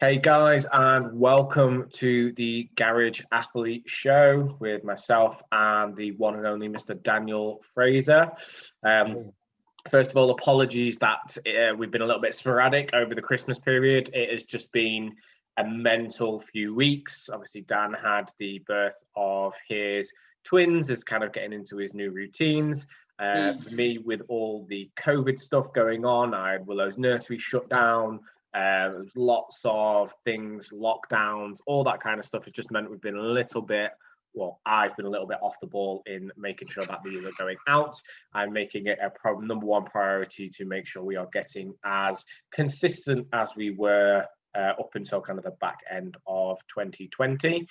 Hey guys, and welcome to the Garage Athlete Show with myself and the one and only Mr. Daniel Fraser. First of all, apologies that we've been a little bit sporadic over the Christmas period. It has just been a mental few weeks. Obviously, Dan had the birth of his twins, is kind of getting into his new routines. For me, with all the COVID stuff going on, I had Willow's nursery shut down. There's lots of things, lockdowns, all that kind of stuff. It just meant we've been a little bit, I've been a little bit off the ball in making sure that these are going out and making it a number one priority to make sure we are getting as consistent as we were up until kind of the back end of 2020.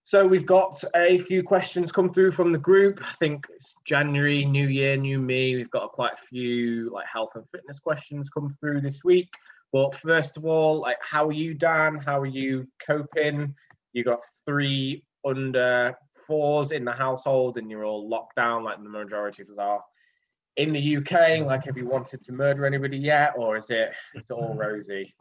So we've got a few questions come through from the group. I think it's January, new year, new me. We've got quite a few like health and fitness questions come through this week. But first of all, like, how are you, Dan? How are you coping? You got 3 under 4s in the household and you're all locked down like the majority of us are in the UK. Like, have you wanted to murder anybody yet, or is it all rosy?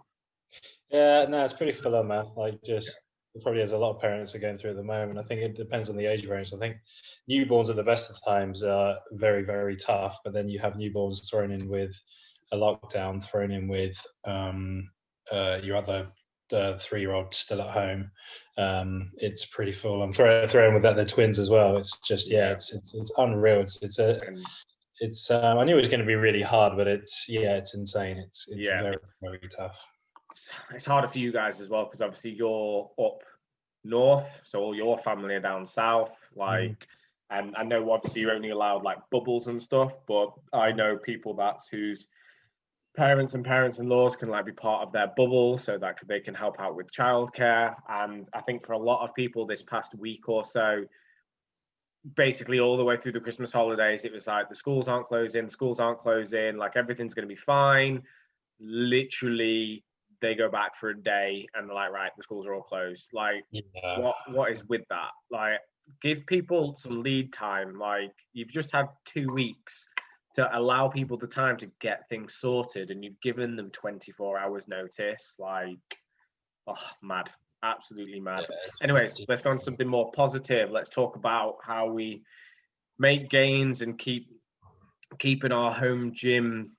Yeah, no, it's pretty full on, man. Like, just probably as a lot of parents are going through at the moment. I think it depends on the age range. I think newborns at the best of times are very, very tough, but then you have newborns thrown in with a lockdown, thrown in with your other 3-year-old still at home. It's pretty full. I'm throwing with that they're twins as well. It's just it's unreal. It's I knew it was going to be really hard, but it's insane. It's very, very tough. It's harder for you guys as well because obviously you're up north, so all your family are down south. And I know obviously you're only allowed like bubbles and stuff, but I know people whose parents and parents-in-laws can like be part of their bubble so that they can help out with childcare. And I think for a lot of people this past week or so, basically all the way through the Christmas holidays, it was like the schools aren't closing, like everything's going to be fine. Literally, they go back for a day and they're like, right, the schools are all closed. Like, what is with that? Like, give people some lead time. Like, you've just had 2 weeks to allow people the time to get things sorted, and you've given them 24 hours notice. Like, mad, absolutely mad. Anyways, let's go on to something more positive. Let's talk about how we make gains and keeping our home gym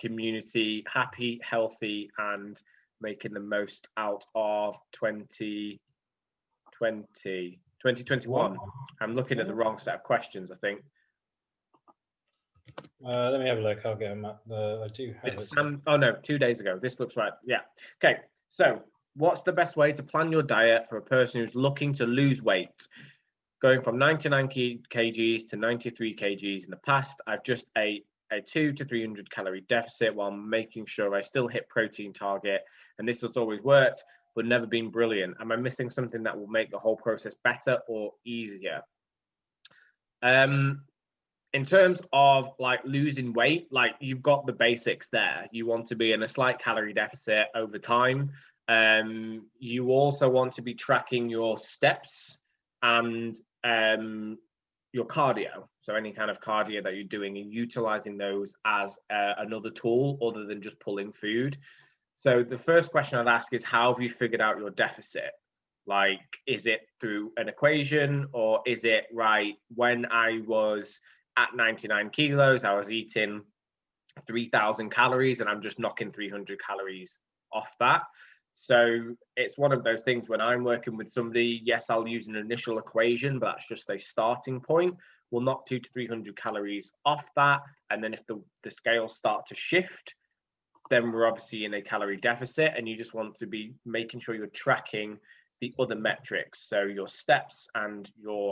community happy, healthy, and making the most out of 2021. I'm looking at the wrong set of questions, I think. Let me have a look. I'll get them up. I do have it. Oh no, 2 days ago. This looks right. Yeah. Okay. So, what's the best way to plan your diet for a person who's looking to lose weight? Going from 99 kgs to 93 kgs in the past, I've just ate a 200 to 300 calorie deficit while making sure I still hit protein target. And this has always worked, but never been brilliant. Am I missing something that will make the whole process better or easier? In terms of like losing weight, like you've got the basics there. You want to be in a slight calorie deficit over time. You also want to be tracking your steps and your cardio. So any kind of cardio that you're doing and utilizing those as another tool other than just pulling food. So the first question I'd ask is, how have you figured out your deficit? Like, is it through an equation, or is it, right, when I was at 99 kilos, I was eating 3,000 calories and I'm just knocking 300 calories off that? So it's one of those things when I'm working with somebody, yes, I'll use an initial equation, but that's just a starting point. We'll knock 200 to 300 calories off that. And then if the scales start to shift, then we're obviously in a calorie deficit, and you just want to be making sure you're tracking the other metrics, so your steps and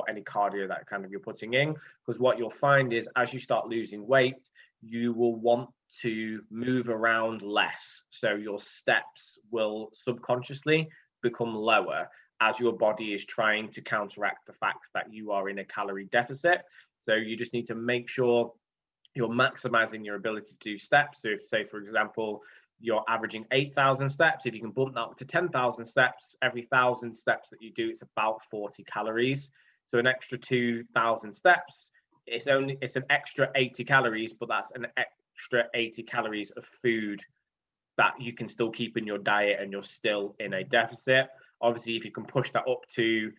any cardio that kind of you're putting in, because what you'll find is as you start losing weight, you will want to move around less, so your steps will subconsciously become lower as your body is trying to counteract the fact that you are in a calorie deficit. So you just need to make sure you're maximizing your ability to do steps. So if, say for example, you're averaging 8,000 steps, if you can bump that up to 10,000 steps, every 1,000 steps that you do, it's about 40 calories. So an extra 2,000 steps, it's an extra 80 calories, but that's an extra 80 calories of food that you can still keep in your diet and you're still in a deficit. Obviously, if you can push that up to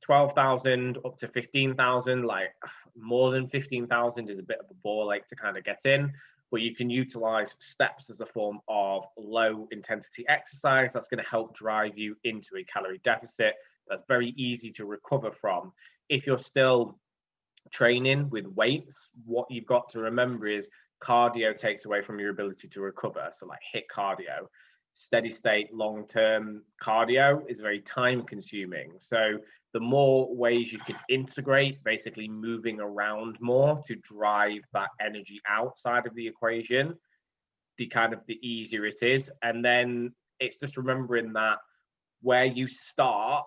12,000 up to 15,000, like more than 15,000 is a bit of a ball ache to kind of get in, but you can utilize steps as a form of low intensity exercise that's going to help drive you into a calorie deficit that's very easy to recover from. If you're still training with weights, what you've got to remember is cardio takes away from your ability to recover. So like HIIT cardio, steady state long-term cardio is very time consuming. So the more ways you can integrate basically moving around more to drive that energy outside of the equation, the easier it is. And then it's just remembering that where you start,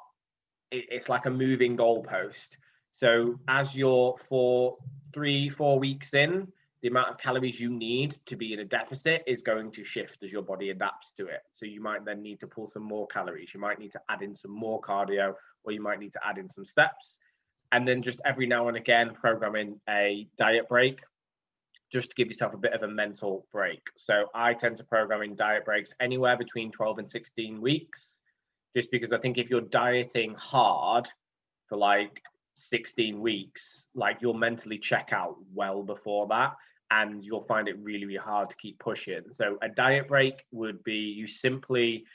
it's like a moving goalpost. So as you're 3-4 weeks in, the amount of calories you need to be in a deficit is going to shift as your body adapts to it. So you might then need to pull some more calories. You might need to add in some more cardio, or you might need to add in some steps. And then just every now and again, programming a diet break, just to give yourself a bit of a mental break. So I tend to program in diet breaks anywhere between 12 and 16 weeks, just because I think if you're dieting hard for like 16 weeks, like you'll mentally check out well before that, and you'll find it really, really hard to keep pushing. So a diet break would be you simply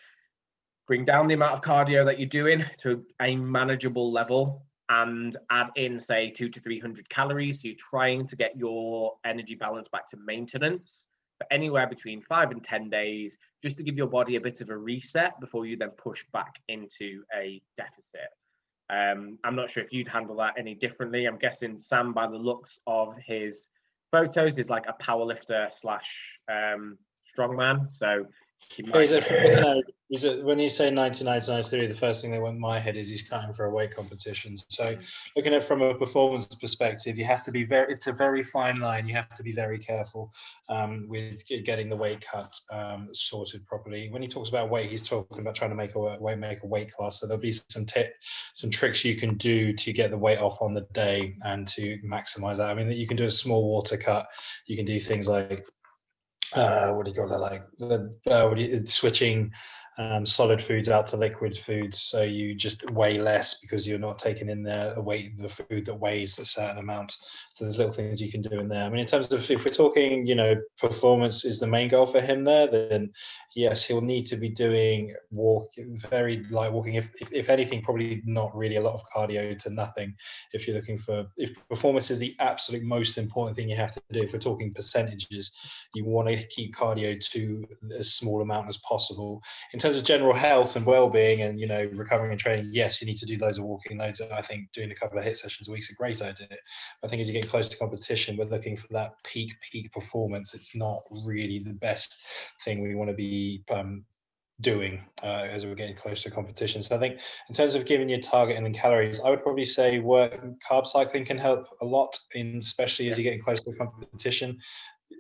bring down the amount of cardio that you're doing to a manageable level and add in, say, 200 to 300 calories. So you're trying to get your energy balance back to maintenance for anywhere between 5 and 10 days, just to give your body a bit of a reset before you then push back into a deficit. I'm not sure if you'd handle that any differently. I'm guessing Sam, by the looks of his photos, is like a powerlifter / strongman. So he might. When you say 99 to 93, the first thing that went in my head is he's cutting for a weight competition. So looking at it from a performance perspective, you have to be it's a very fine line. You have to be very careful with getting the weight cut sorted properly. When he talks about weight, he's talking about trying to make a weight class. So there'll be some tricks you can do to get the weight off on the day and to maximize that. I mean, you can do a small water cut. You can do things like switching solid foods out to liquid foods, so you just weigh less because you're not taking in the food that weighs a certain amount. So there's little things you can do in there. I mean, in terms of, if we're talking, performance is the main goal for him there, then yes, he'll need to be doing very light walking. If anything, probably not really a lot of cardio to nothing. If you're looking for, if performance is the absolute most important thing you have to do, if we're talking percentages, you want to keep cardio to as small amount as possible. In terms of general health and well-being and recovering and training, yes, you need to do loads of walking. I think doing a couple of HIIT sessions a week is a great idea. I think as you get close to competition, we're looking for that peak performance. It's not really the best thing we want to be doing as we're getting close to competition. So I think in terms of giving your target and then calories, I would probably say carb cycling can help a lot, especially as you're getting close to competition.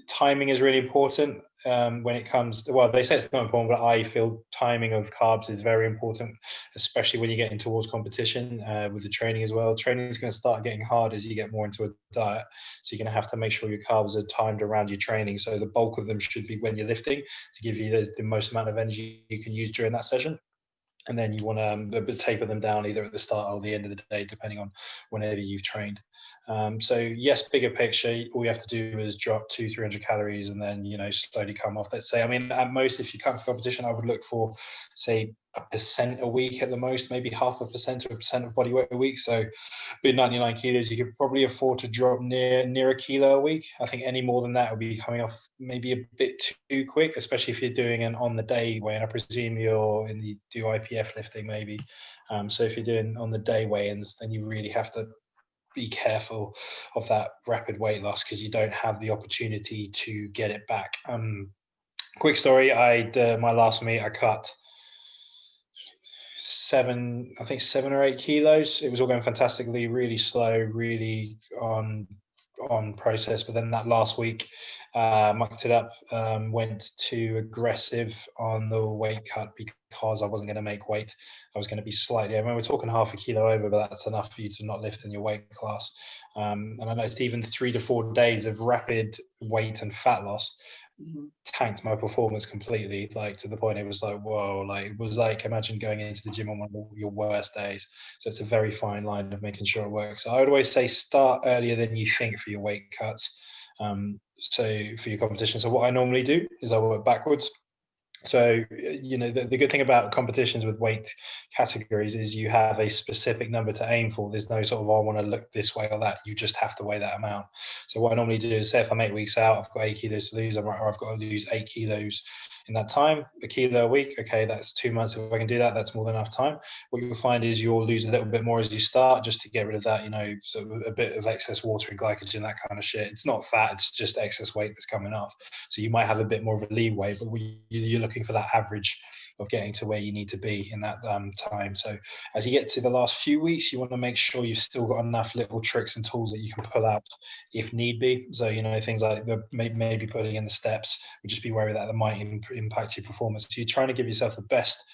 Timing is really important when it comes to, well, they say it's not important, but I feel timing of carbs is very important, especially when you're getting towards competition with the training as well. Training is going to start getting hard as you get more into a diet. So you're going to have to make sure your carbs are timed around your training. So the bulk of them should be when you're lifting to give you the most amount of energy you can use during that session. And then you want to taper them down either at the start or the end of the day, depending on whenever you've trained. So yes, bigger picture, all you have to do is drop 200-300 calories and then, slowly come off. Let's say, I mean, at most, if you come for competition, I would look for, say, 1% a week at the most, maybe 0.5% to 1% of body weight a week. So with 99 kilos, you could probably afford to drop near a kilo a week. I think any more than that would be coming off maybe a bit too quick, especially if you're doing an on the day weigh. And I presume you're in the do IPF lifting maybe. So if you're doing on the day weigh-ins, then you really have to be careful of that rapid weight loss because you don't have the opportunity to get it back. Quick story, my last meet, I cut 7 or 8 kilos. It was all going fantastically, really slow, really on process. But then that last week, mucked it up, went too aggressive on the weight cut because I wasn't going to make weight. I was going to be slightly, I mean, we're talking 0.5 kilo over, but that's enough for you to not lift in your weight class. And I noticed even 3 to 4 days of rapid weight and fat loss tanked my performance completely, like to the point it was like, whoa, like it was like, imagine going into the gym on one of your worst days. So it's a very fine line of making sure it works. So I would always say start earlier than you think for your weight cuts. So for your competition. So what I normally do is I work backwards. So, the good thing about competitions with weight categories is you have a specific number to aim for. There's no sort of, I want to look this way or that. You just have to weigh that amount. So what I normally do is say if I'm 8 weeks out, I've got 8 kilos to lose, or I've got to lose 8 kilos in that time, a kilo a week. Okay, that's 2 months. If I can do that, that's more than enough time. What you'll find is you'll lose a little bit more as you start, just to get rid of that, sort of a bit of excess water and glycogen, that kind of shit. It's not fat, it's just excess weight that's coming off. So you might have a bit more of a leeway, but you're looking for that average of getting to where you need to be in that time. So as you get to the last few weeks, you want to make sure you've still got enough little tricks and tools that you can pull out if need be. So, things like maybe putting in the steps, but just be wary that might impact your performance. So you're trying to give yourself the best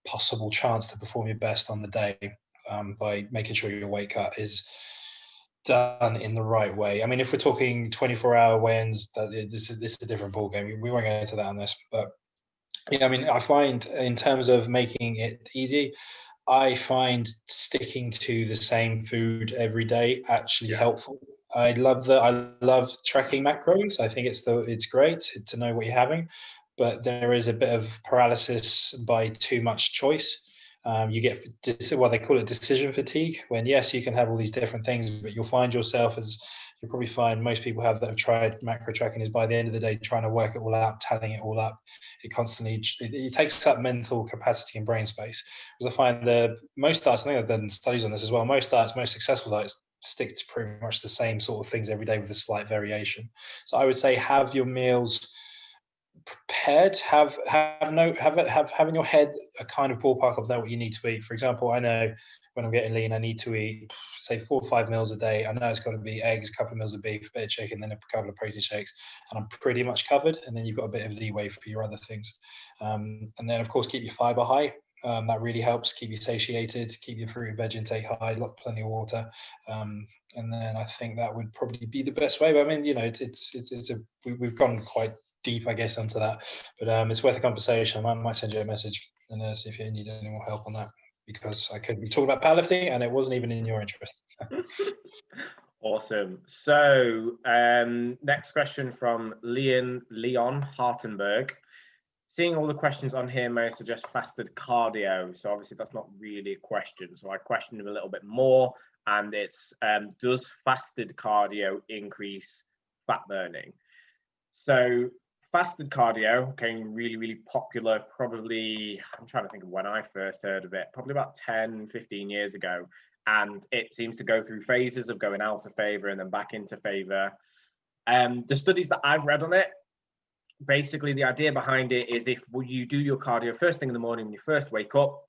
possible chance to perform your best on the day by making sure your weight cut is done in the right way. I mean, if we're talking 24-hour weigh-ins, this is a different ballgame. We won't go into that on this, but yeah, I mean, I find in terms of making it easy, I find sticking to the same food every day actually helpful. I love tracking macros. I think it's great to know what you're having, but there is a bit of paralysis by too much choice. You get what they call it decision fatigue, when yes, you can have all these different things, but you'll find yourself, as you'll probably find most people have that have tried macro tracking, is by the end of the day trying to work it all out, tallying it all up. It takes up mental capacity and brain space. Because I find most diets, I think I've done studies on this as well, most successful diets stick to pretty much the same sort of things every day with a slight variation. So I would say have your meals prepared, have in your head a kind of ballpark of know what you need to eat. For example, I know when I'm getting lean, I need to eat, say, 4 or 5 meals a day. I know it's got to be eggs, a couple of meals of beef, a bit of chicken, then a couple of protein shakes, and I'm pretty much covered. And then you've got a bit of leeway for your other things. And then, of course, keep your fiber high. That really helps keep you satiated, keep your fruit and veg intake high, plenty of water. And then I think that would probably be the best way. But I mean, we've gone quite deep, I guess, onto that, but it's worth a conversation. I might send you a message and see if you need any more help on that, because I could be talking about powerlifting and it wasn't even in your interest. Awesome. So next question from Leon Hartenberg. Seeing all the questions on here may suggest fasted cardio. So obviously that's not really a question. So I questioned him a little bit more, and it's does fasted cardio increase fat burning? So fasted cardio became really, really popular probably, I'm trying to think of when I first heard of it, probably about 10, 15 years ago. And it seems to go through phases of going out of favor and then back into favor. The studies that I've read on it, basically the idea behind it is if you do your cardio first thing in the morning when you first wake up,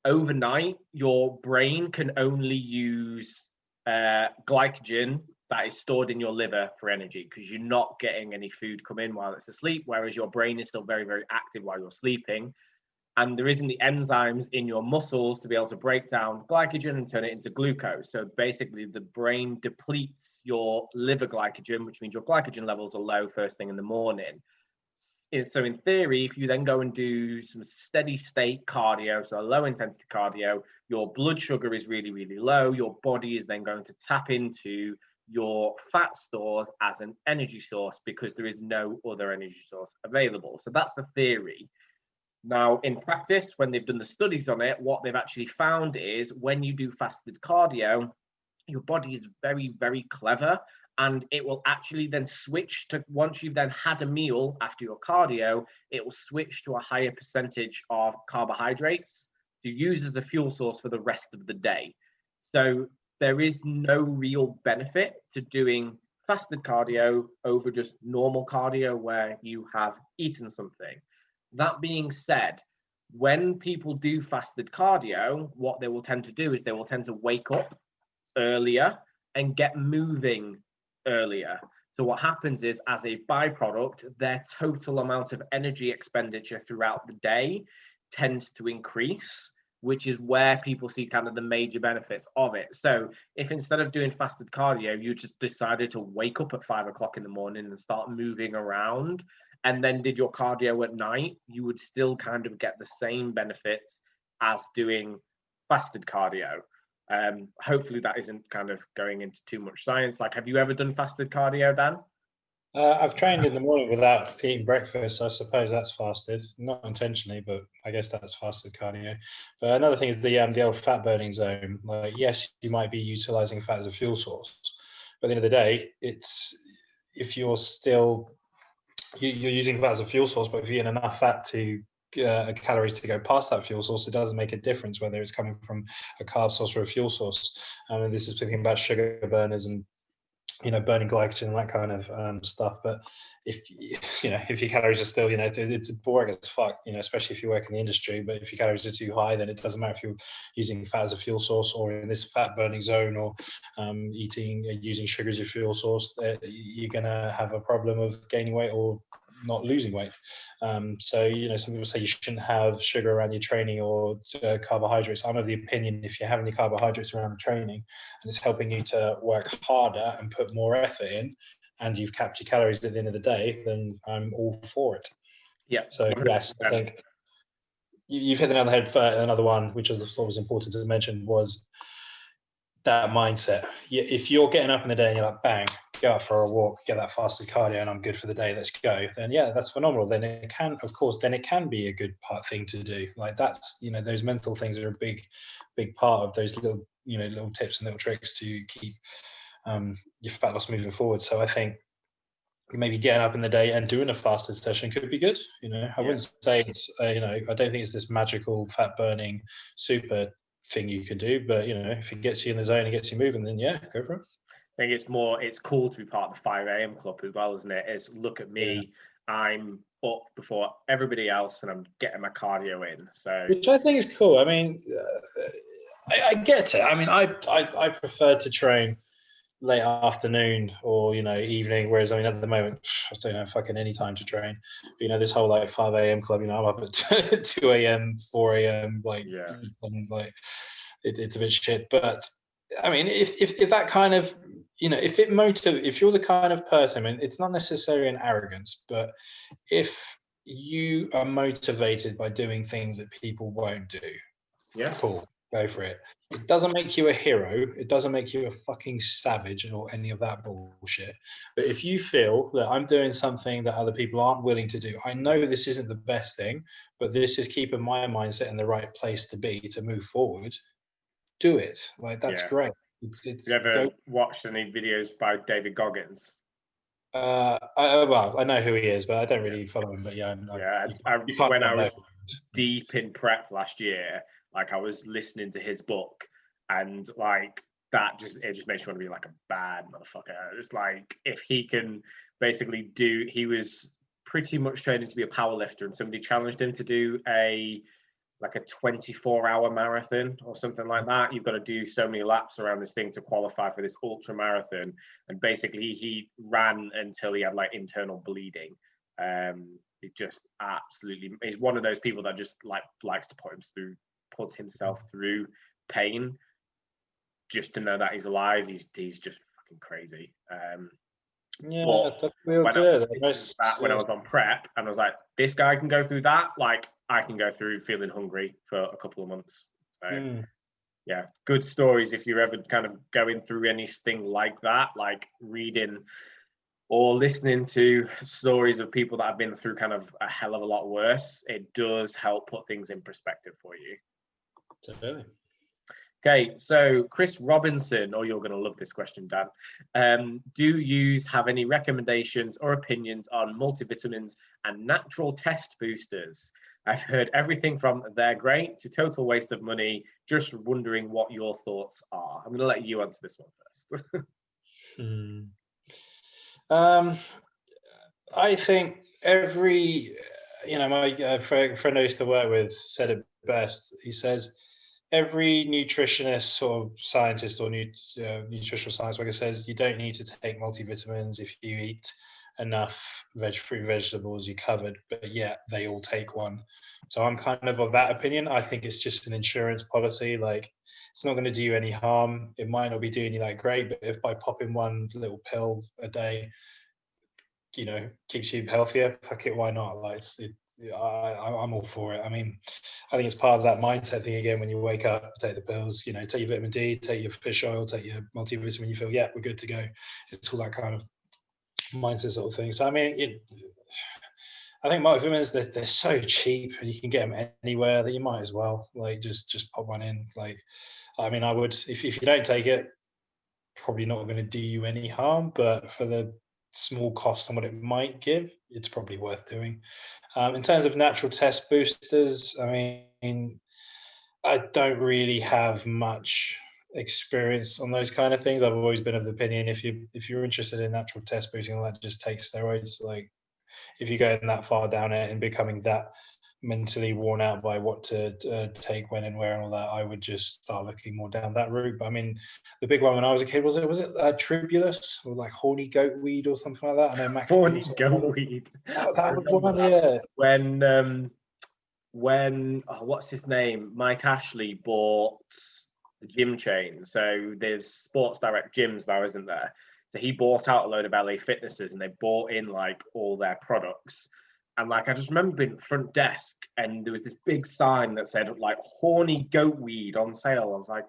overnight, your brain can only use glycogen that is stored in your liver for energy, because you're not getting any food come in while it's asleep, whereas your brain is still very, very active while you're sleeping. And there isn't the enzymes in your muscles to be able to break down glycogen and turn it into glucose. So basically the brain depletes your liver glycogen, which means your glycogen levels are low first thing in the morning. So in theory, if you then go and do some steady state cardio, so a low intensity cardio, your blood sugar is really, really low. Your body is then going to tap into your fat stores as an energy source because there is no other energy source available. So that's the theory. Now, in practice, when they've done the studies on it, what they've actually found is when you do fasted cardio, your body is very, very clever, and it will actually then switch to, once you've then had a meal after your cardio, it will switch to a higher percentage of carbohydrates to use as a fuel source for the rest of the day. So there is no real benefit to doing fasted cardio over just normal cardio where you have eaten something. That being said, when people do fasted cardio, what they will tend to do is they will tend to wake up earlier and get moving earlier. So what happens is, as a byproduct, their total amount of energy expenditure throughout the day tends to increase. which is where people see kind of the major benefits of it. So if instead of doing fasted cardio, you just decided to wake up at 5 o'clock in the morning and start moving around, and then did your cardio at night, you would still kind of get the same benefits as doing fasted cardio. Hopefully that isn't kind of going into too much science. Like, have you ever done fasted cardio, Dan? I've trained in the morning without eating breakfast. I suppose that's fasted, not intentionally, but I guess that's fasted cardio. But another thing is the old fat burning zone. Like, yes, you might be utilizing fat as a fuel source, but at the end of the day, it's if you're still you're using fat as a fuel source, but if you're eating enough fat to calories to go past that fuel source, it doesn't make a difference whether it's coming from a carb source or a fuel source. And this is thinking about sugar burners and burning glycogen and that kind of stuff. But if if your calories are still, it's boring as fuck, especially if you work in the industry. But if your calories are too high, then it doesn't matter if you're using fat as a fuel source or in this fat burning zone or using sugar as your fuel source. You're gonna have a problem of gaining weight or not losing weight. So some people say you shouldn't have sugar around your training or carbohydrates. I'm of the opinion if you're having your carbohydrates around the training and it's helping you to work harder and put more effort in, and you've capped your calories at the end of the day, then I'm all for it. Yeah. So yes, I think you've hit the nail on the head. For another one, which I thought was important to mention, was that mindset. If you're getting up in the day and you're like, bang, go out for a walk, get that fasted cardio, and I'm good for the day, let's go, then yeah, that's phenomenal. Then it can be a good thing to do. Like that's, those mental things are a big part of those little tips and little tricks to keep your fat loss moving forward. So I think maybe getting up in the day and doing a fasted session could be good. I wouldn't say it's I don't think it's this magical fat burning super thing you can do, but if it gets you in the zone and gets you moving, then yeah, go for it. I think it's cool to be part of the 5 a.m. club as well, isn't it? It's look at me, I'm up before everybody else and I'm getting my cardio in. So which I think is cool. I mean, I get it. I mean, I prefer to train late afternoon or evening, whereas at the moment I don't have fucking any time to train. But, this whole 5 a.m. club, I'm up at 2 a.m. 4 a.m. And, it's a bit shit. But I mean, if that kind of if you're the kind of person, I mean, it's not necessarily an arrogance, but if you are motivated by doing things that people won't do, cool, go for it. It doesn't make you a hero. It doesn't make you a fucking savage or any of that bullshit. But if you feel that I'm doing something that other people aren't willing to do, I know this isn't the best thing, but this is keeping my mindset in the right place to move forward, do it. That's great. It's you ever watched any videos by David Goggins? I know who he is, but I don't really follow him. But when I was deep in prep last year, I was listening to his book, and it just makes you want to be like a bad motherfucker. It's if he can basically he was pretty much training to be a power lifter, and somebody challenged him to do a 24-hour marathon or something like that. You've got to do so many laps around this thing to qualify for this ultra marathon. And basically he ran until he had internal bleeding. It just absolutely is one of those people that just likes to put himself through pain just to know that he's alive. He's just fucking crazy. When I was on prep and I was like, this guy can go through that, I can go through feeling hungry for a couple of months. So yeah, good stories if you're ever kind of going through anything like that, reading or listening to stories of people that have been through kind of a hell of a lot worse. It does help put things in perspective for you. Totally. Okay, so Chris Robinson, you're going to love this question, Dan. Do you have any recommendations or opinions on multivitamins and natural test boosters? I've heard everything from they're great to total waste of money. Just wondering what your thoughts are. I'm going to let you answer this one first. I think my friend I used to work with said it best. He says, every nutritionist or scientist or nutritional science worker says you don't need to take multivitamins if you eat enough fruit, vegetables, you're covered, but yeah, they all take one. So I'm kind of that opinion. I think it's just an insurance policy. Like, it's not going to do you any harm. It might not be doing you that great, but if by popping one little pill a day, keeps you healthier, fuck it, why not? Like, I'm all for it. I mean, I think it's part of that mindset thing again. When you wake up, take the pills, take your vitamin D, take your fish oil, take your multivitamin, you feel, yeah, we're good to go. It's all that kind of mindset sort of thing. So I mean, I think multivitamins, they're so cheap and you can get them anywhere that you might as well like just pop one in. Like, I mean, I would, if you don't take it, probably not going to do you any harm, but for the small cost and what it might give, it's probably worth doing. In terms of natural test boosters, I mean, I don't really have much experience on those kind of things. I've always been of the opinion, if you're interested in natural test boosting, all that, just take steroids. Like, if you're going that far down it and becoming that mentally worn out by what to take when and where and all that, I would just start looking more down that route. But I mean, the big one when I was a kid, was it tribulus, or like horny goat weed or something like that? I know Max. Horny goat weed. That was one, yeah. When what's his name? Mike Ashley bought the gym chain. So there's Sports Direct gyms now, isn't there? So he bought out a load of LA Fitnesses and they bought in like all their products. And like, I just remember being at the front desk and there was this big sign that said like horny goat weed on sale. I was like,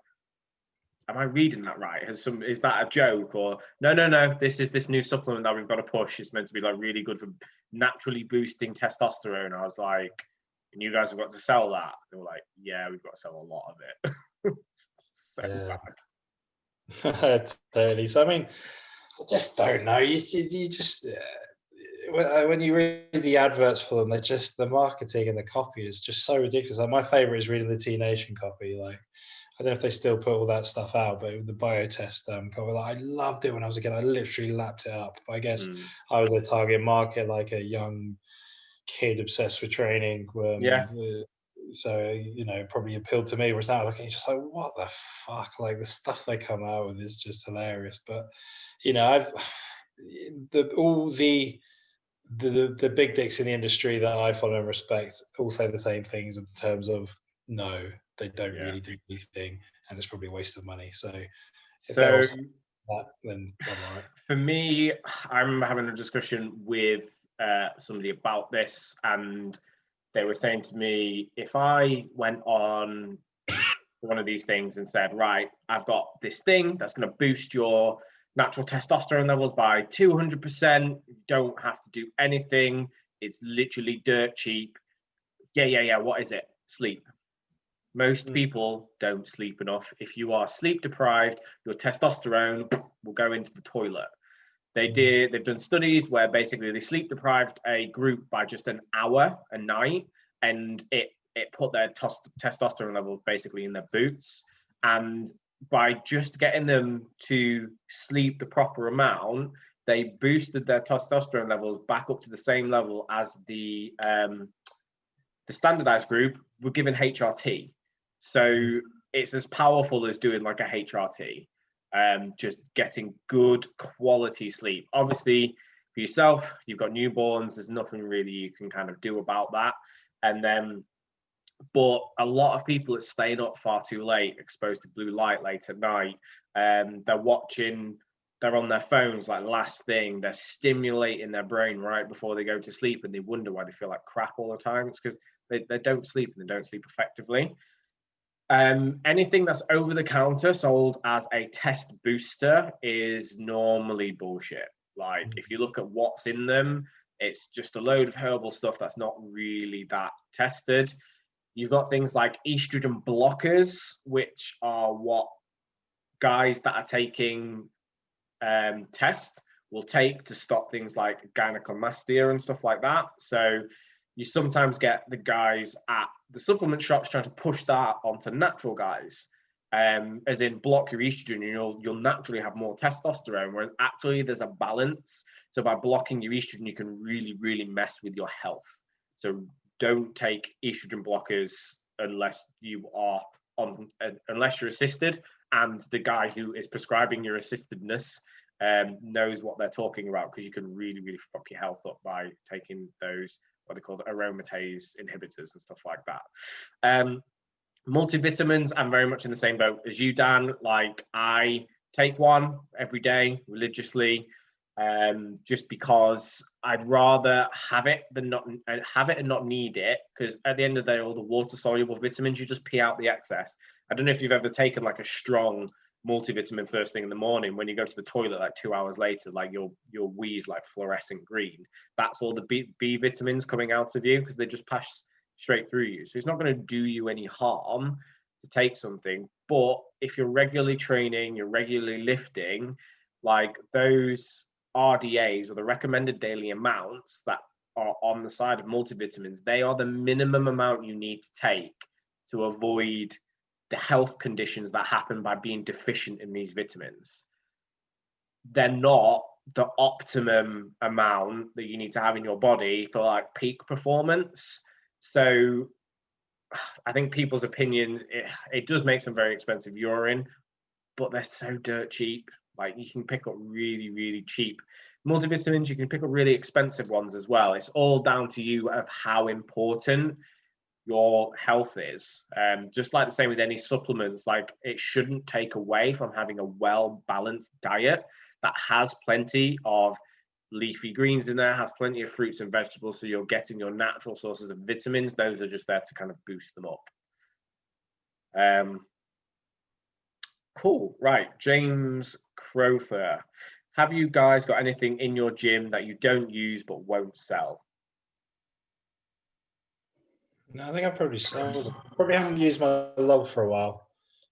am I reading that right? Is that a joke? Or no, this is this new supplement that we've got to push. It's meant to be like really good for naturally boosting testosterone. I was like, and you guys have got to sell that. They were like, yeah, we've got to sell a lot of it. So bad. Totally. So I mean, I just don't know. You just when you read the adverts for them, they're just, the marketing and the copy is just so ridiculous. Like, my favorite is reading the T Nation copy. Like, I don't know if they still put all that stuff out, but the biotest copy, like, I loved it when I was a kid. I literally lapped it up. But I guess I was a target market, like a young kid obsessed with training. So probably appealed to me. Whereas now looking, just like, what the fuck? Like, the stuff they come out with is just hilarious. But I've all the big dicks in the industry that I follow and respect all say the same things in terms of, no, they don't really do anything, and it's probably a waste of money. So if they're all saying that, then I'm all right. For me, I'm having a discussion with somebody about this, and they were saying to me, if I went on one of these things and said, right, I've got this thing that's going to boost your natural testosterone levels by 200%, you don't have to do anything, it's literally dirt cheap. Yeah, what is it? Sleep. Most people don't sleep enough. If you are sleep deprived, your testosterone will go into the toilet. They've done studies where basically they sleep deprived a group by just an hour a night, and it put their testosterone levels basically in their boots. And by just getting them to sleep the proper amount, they boosted their testosterone levels back up to the same level as the standardized group were given HRT. So it's as powerful as doing like a HRT. Just getting good quality sleep. Obviously, for yourself, you've got newborns, there's nothing really you can kind of do about that. And then, but a lot of people are staying up far too late, exposed to blue light late at night. They're on their phones like last thing, they're stimulating their brain right before they go to sleep, and they wonder why they feel like crap all the time. It's because they don't sleep, and they don't sleep effectively. Anything that's over the counter sold as a test booster is normally bullshit. Like, if you look at what's in them, it's just a load of herbal stuff that's not really that tested. You've got things like estrogen blockers, which are what guys that are taking tests will take to stop things like gynecomastia and stuff like that. So you sometimes get the guys at the supplement shops trying to push that onto natural guys, as in block your estrogen, and you'll naturally have more testosterone, whereas actually there's a balance. So by blocking your estrogen, you can really, really mess with your health. So don't take estrogen blockers unless you are unless you're assisted, and the guy who is prescribing your assistedness knows what they're talking about, because you can really, really fuck your health up by taking those, what they call aromatase inhibitors and stuff like that. Multivitamins, I'm very much in the same boat as you, Dan. Like, I take one every day religiously, just because I'd rather have it than not have it and not need it, because at the end of the day, all the water soluble vitamins, you just pee out the excess. I don't know if you've ever taken like a strong multivitamin first thing in the morning. When you go to the toilet like 2 hours later, like your wee's like fluorescent green. That's all the B vitamins coming out of you, because they just pass straight through you. So it's not going to do you any harm to take something. But if you're regularly training, you're regularly lifting, like those RDAs, or the recommended daily amounts that are on the side of multivitamins, they are the minimum amount you need to take to avoid the health conditions that happen by being deficient in these vitamins. They're not the optimum amount that you need to have in your body for like peak performance. So I think people's opinions, it does make some very expensive urine, but they're so dirt cheap. Like, you can pick up really, really cheap multivitamins. You can pick up really expensive ones as well. It's all down to you of how important your health is. Just like the same with any supplements, like, it shouldn't take away from having a well-balanced diet that has plenty of leafy greens in there, has plenty of fruits and vegetables, so you're getting your natural sources of vitamins. Those are just there to kind of boost them up. Cool. Right, James Crowther, have you guys got anything in your gym that you don't use but won't sell? No, I think I've probably sold it. Probably haven't used my log for a while,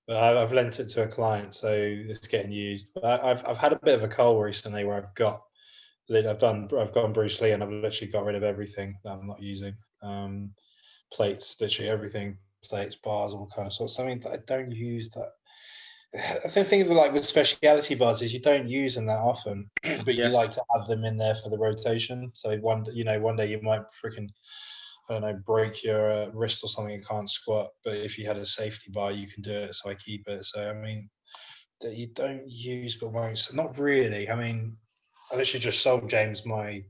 but I've lent it to a client, so it's getting used. But I've had a bit of a cull recently where I've gone Bruce Lee, and I've literally got rid of everything that I'm not using. Plates, literally everything, plates, bars, all kind of sorts. I mean, I don't use that. I think like with specialty bars is you don't use them that often, but you like to have them in there for the rotation. So one day you might freaking, I don't know, break your wrist or something, you can't squat, but if you had a safety bar, you can do it. So I keep it. So I mean, that you don't use but won't. So not really. I mean, I literally just sold James my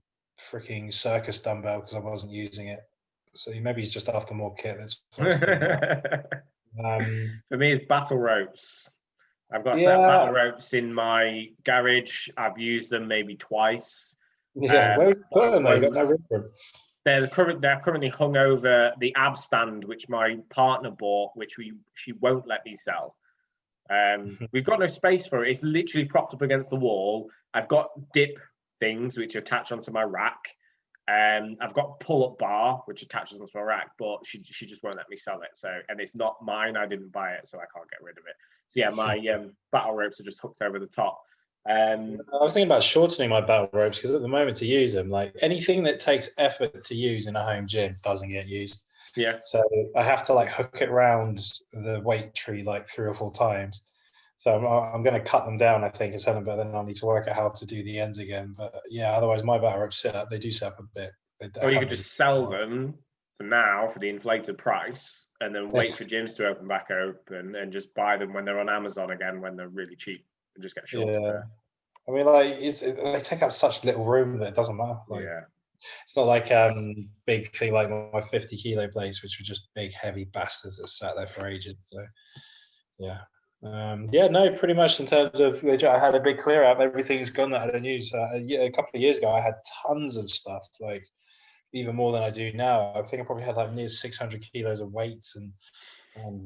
freaking circus dumbbell because I wasn't using it. So maybe he's just after more kit. For me, it's battle ropes. I've got a set of battle ropes in my garage. I've used them maybe twice. Yeah, where you put them? You got no room for them. They're currently hung over the ab stand, which my partner bought, which she won't let me sell. We've got no space for it. It's literally propped up against the wall. I've got dip things which attach onto my rack. I've got pull-up bar which attaches onto my rack, but she just won't let me sell it. So, and it's not mine. I didn't buy it, so I can't get rid of it. So yeah, my battle ropes are just hooked over the top. I was thinking about shortening my battle ropes, because at the moment to use them, like anything that takes effort to use in a home gym doesn't get used. Yeah. So I have to like hook it around the weight tree like 3 or 4 times. So I'm going to cut them down, I think, and sell them, but then I'll need to work out how to do the ends again. But yeah, otherwise my battle ropes they do sit up a bit. Or you could just sell them for now for the inflated price, and then wait for gyms to open back open, and just buy them when they're on Amazon again when they're really cheap, and just get short. Yeah. I mean, like they take up such little room that it doesn't matter. Like, yeah. It's not like big thing like my 50 kilo plates, which were just big heavy bastards that sat there for ages. So yeah. No, pretty much in terms of, I had a big clear out. Everything's gone that I don't use. A couple of years ago, I had tons of stuff, like even more than I do now. I think I probably had like near 600 kilos of weights and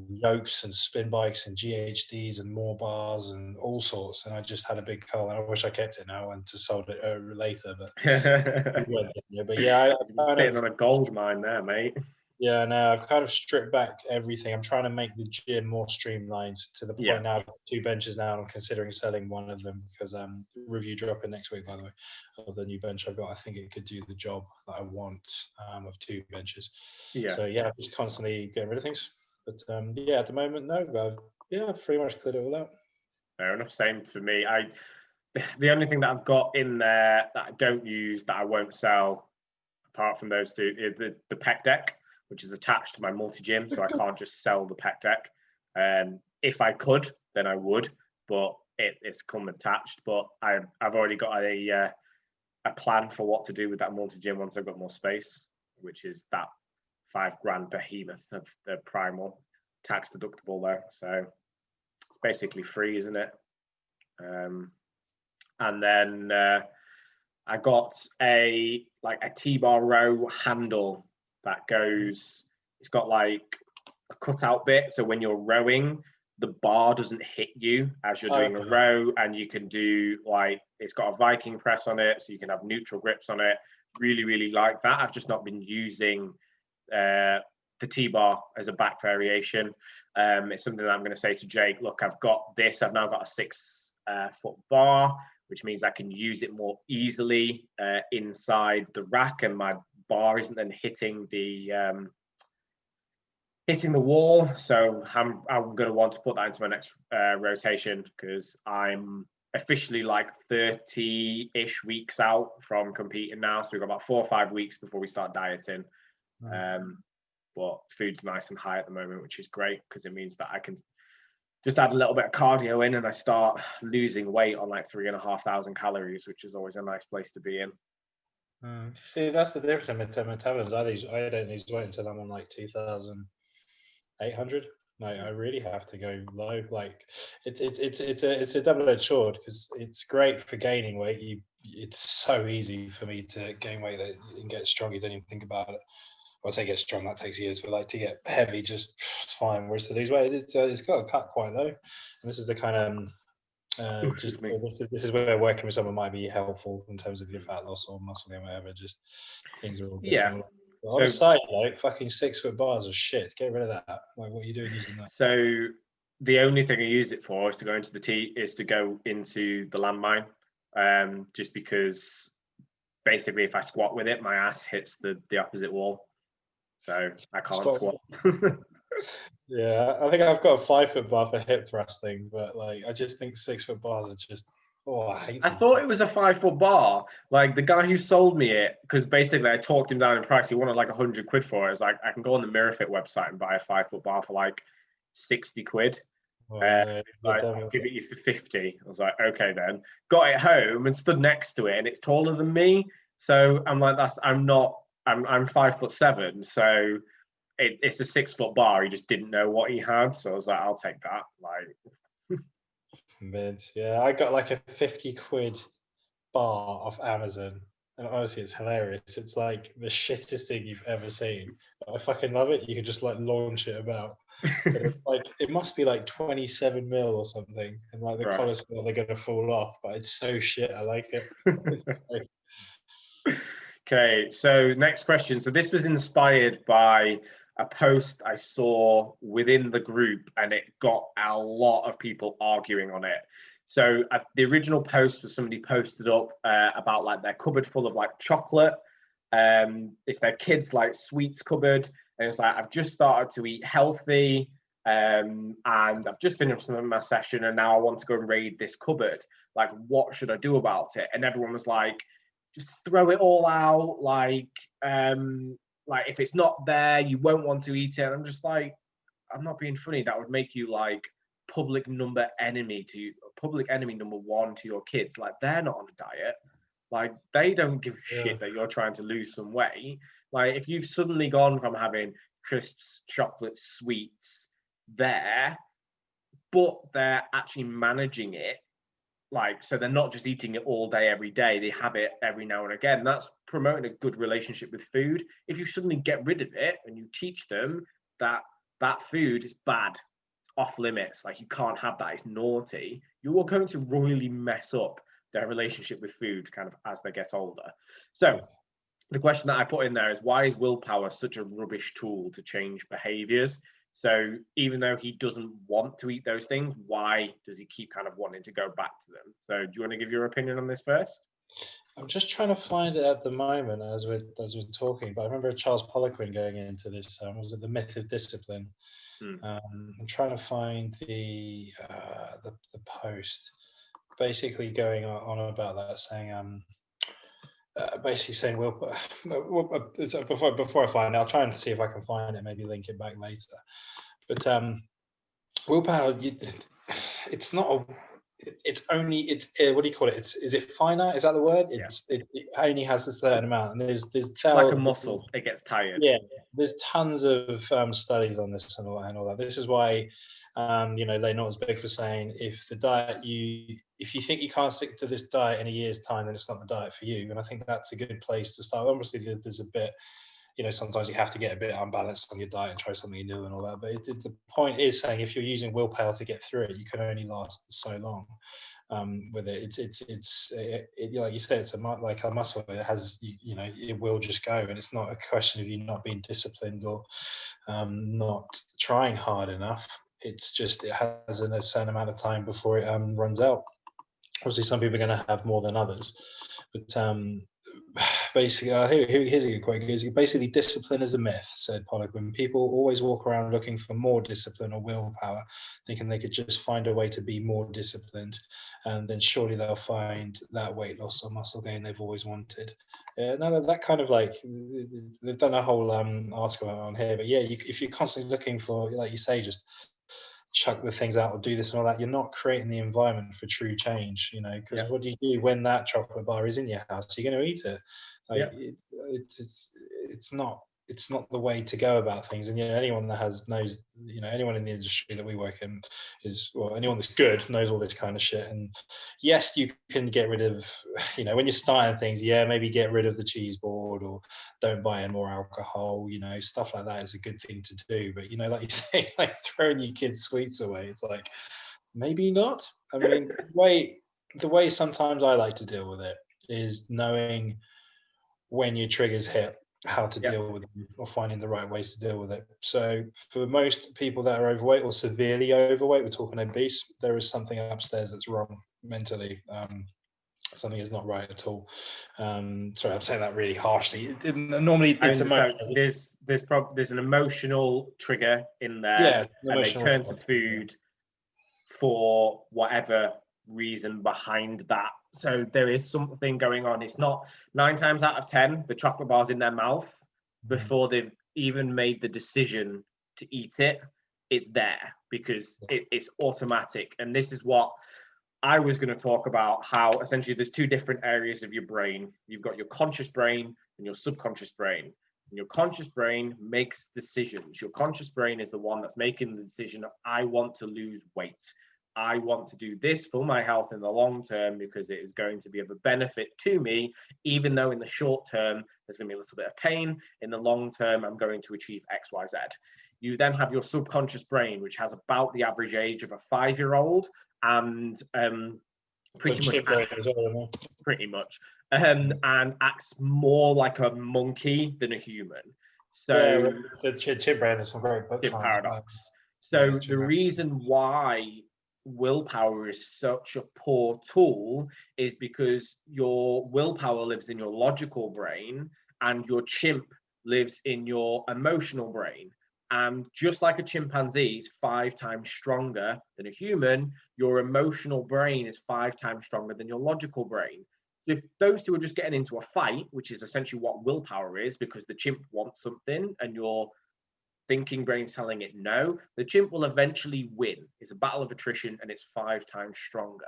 yokes and spin bikes and GHDs and more bars and all sorts. And I just had a big cull, and I wish I kept it now and to sold it later. But yeah, I'm sitting on a gold mine there, mate. Yeah, no, I've kind of stripped back everything. I'm trying to make the gym more streamlined to the point now. I've got 2 benches now, and I'm considering selling one of them because review dropping next week, by the way, of the new bench I've got. I think it could do the job that I want of 2 benches. Yeah. So yeah, just constantly getting rid of things. But yeah, at the moment, no. I've pretty much cleared it all out. Fair enough. Same for me. The only thing that I've got in there that I don't use, that I won't sell, apart from those 2, is the pec deck, which is attached to my multi-gym, so I can't just sell the pec deck. If I could, then I would, but it's come attached. But I've already got a plan for what to do with that multi-gym once I've got more space, which is that $5,000 behemoth of the primal, tax deductible though. So it's basically free, isn't it? And then I got a T-bar row handle that goes, it's got like a cutout bit, so when you're rowing, the bar doesn't hit you as you're doing a row, and you can do like, it's got a Viking press on it, so you can have neutral grips on it. Really, really like that. I've just not been using the T-bar as a back variation. It's something that I'm going to say to Jake, look, I've got this, I've now got a 6-foot bar, which means I can use it more easily inside the rack, and my bar isn't then hitting the wall. So I'm going to want to put that into my next rotation, because I'm officially like 30-ish weeks out from competing now. So we've got about 4 or 5 weeks before we start dieting. But food's nice and high at the moment, which is great, because it means that I can just add a little bit of cardio in and I start losing weight on like 3,500 calories, which is always a nice place to be in. See, that's the difference in metabolism. I don't lose weight until I'm on like 2,800. Like, I really have to go low. Like, it's a double-edged sword, because it's great for gaining weight. It's so easy for me to gain weight and get strong. You don't even think about it. Well, I say get strong, that takes years, but like to get heavy, just it's fine. Whereas to lose weight, it's got to cut quite low. And this is the kind of this is where working with someone might be helpful in terms of your fat loss or muscle gain, whatever. Just things are all different. Yeah. On a side note, fucking 6-foot bars are shit. Get rid of that. Like, what are you doing using that? So the only thing I use it for is to go into the landmine. Just because basically if I squat with it, my ass hits the opposite wall. So I can't squat. Yeah, I think I've got a 5-foot bar for hip thrusting, but like I just think 6-foot bars are just, I thought it was a 5-foot bar. Like the guy who sold me it, because basically I talked him down in price. He wanted like 100 quid for it. I was like, I can go on the MirrorFit website and buy a 5-foot bar for like 60 quid. I'll give it you for 50. I was like, okay then. Got it home and stood next to it, and it's taller than me. So I'm like, I'm 5'7", so it's a 6-foot bar. He just didn't know what he had, so I was like, I'll take that. Like, mint. Yeah, I got like a 50 quid bar off Amazon, and honestly, it's hilarious. It's like the shittest thing you've ever seen. But I fucking love it. You can just like launch it about. But it's like, it must be like 27 mil or something, and like the collars feel they're gonna fall off, but it's so shit. I like it. Okay, so next question. So this was inspired by a post I saw within the group, and it got a lot of people arguing on it. So the original post was somebody posted up about like their cupboard full of like chocolate. It's their kids' like sweets cupboard, and it's like, I've just started to eat healthy, and I've just finished my session, and now I want to go and raid this cupboard. Like, what should I do about it? And everyone was like, just throw it all out. Like if it's not there, you won't want to eat it. And I'm just like, I'm not being funny. That would make you like public enemy number 1 to your kids. Like, they're not on a diet. Like, they don't give a shit that you're trying to lose some weight. Like, if you've suddenly gone from having crisps, chocolates, sweets there, but they're actually managing it, like, so they're not just eating it all day, every day, they have it every now and again, that's promoting a good relationship with food. If you suddenly get rid of it and you teach them that that food is bad, off limits, like you can't have that, it's naughty, you are going to royally mess up their relationship with food kind of as they get older. So the question that I put in there is, why is willpower such a rubbish tool to change behaviors? So even though he doesn't want to eat those things, why does he keep kind of wanting to go back to them? So do you want to give your opinion on this first? I'm just trying to find it at the moment as we're talking, but I remember Charles Poliquin going into this. Was it The Myth of Discipline? I'm trying to find the post, basically going on about that, saying basically saying before I find it, I'll try and see if I can find it, maybe link it back later. But willpower, it's not it's only what do you call it? Is it finite? Is that the word? Yeah. It only has a certain amount, and there's Like a muscle, it gets tired. yeah, there's tons of studies on this and all that. This is why, they're not as big for saying if the diet if you think you can't stick to this diet in a year's time, then it's not the diet for you. And I think that's a good place to start. Obviously, there's a bit, sometimes you have to get a bit unbalanced on your diet and try something new and all that. But the point is saying if you're using willpower to get through it, you can only last so long. With it, it's like you said, it's like a muscle. It has, it will just go, and it's not a question of you not being disciplined or not trying hard enough. It's just it has a certain amount of time before it runs out. Obviously, some people are going to have more than others, but basically, here's a good quote. Basically, discipline is a myth, said Pollock. When people always walk around looking for more discipline or willpower, thinking they could just find a way to be more disciplined, and then surely they'll find that weight loss or muscle gain they've always wanted. No, that kind of like, they've done a whole article on here, but yeah, if you're constantly looking for, like you say, just chuck the things out or do this and all that, you're not creating the environment for true change, because what do you do when that chocolate bar is in your house? You're going to eat it. Like, it's not the way to go about things. And anyone that knows, anyone in the industry that we work in anyone that's good knows all this kind of shit. And yes, you can get rid of, when you're starting things, maybe get rid of the cheese board or don't buy in more alcohol, stuff like that is a good thing to do. But like you say, like throwing your kids' sweets away, it's like, maybe not. I mean, the way sometimes I like to deal with it is knowing when your triggers hit, how to deal with them, or finding the right ways to deal with it. So for most people that are overweight or severely overweight, we're talking obese, there is something upstairs that's wrong mentally. Something is not right at all. Sorry, I'm saying that really harshly. Normally it's emotional. There's an emotional trigger in there, and they turn to food for whatever reason behind that. So there is something going on. It's not 9 times out of 10 the chocolate bar's in their mouth before they've even made the decision to eat it. It's there because it's automatic. And this is what I was going to talk about, how essentially there's 2 different areas of your brain. You've got your conscious brain and your subconscious brain. And your conscious brain makes decisions. Your conscious brain is the one that's making the decision of, I want to lose weight. I want to do this for my health in the long term because it is going to be of a benefit to me, even though in the short term, there's going to be a little bit of pain. In the long term, I'm going to achieve X, Y, Z. You then have your subconscious brain, which has about the average age of a 5-year-old and pretty much and acts more like a monkey than a human. So the chimp brain is some great books. Paradox. So the reason why willpower is such a poor tool is because your willpower lives in your logical brain and your chimp lives in your emotional brain. And just like a chimpanzee is 5 times stronger than a human, your emotional brain is 5 times stronger than your logical brain. So if those 2 are just getting into a fight, which is essentially what willpower is, because the chimp wants something and your thinking brain's telling it no, the chimp will eventually win. It's a battle of attrition and it's 5 times stronger.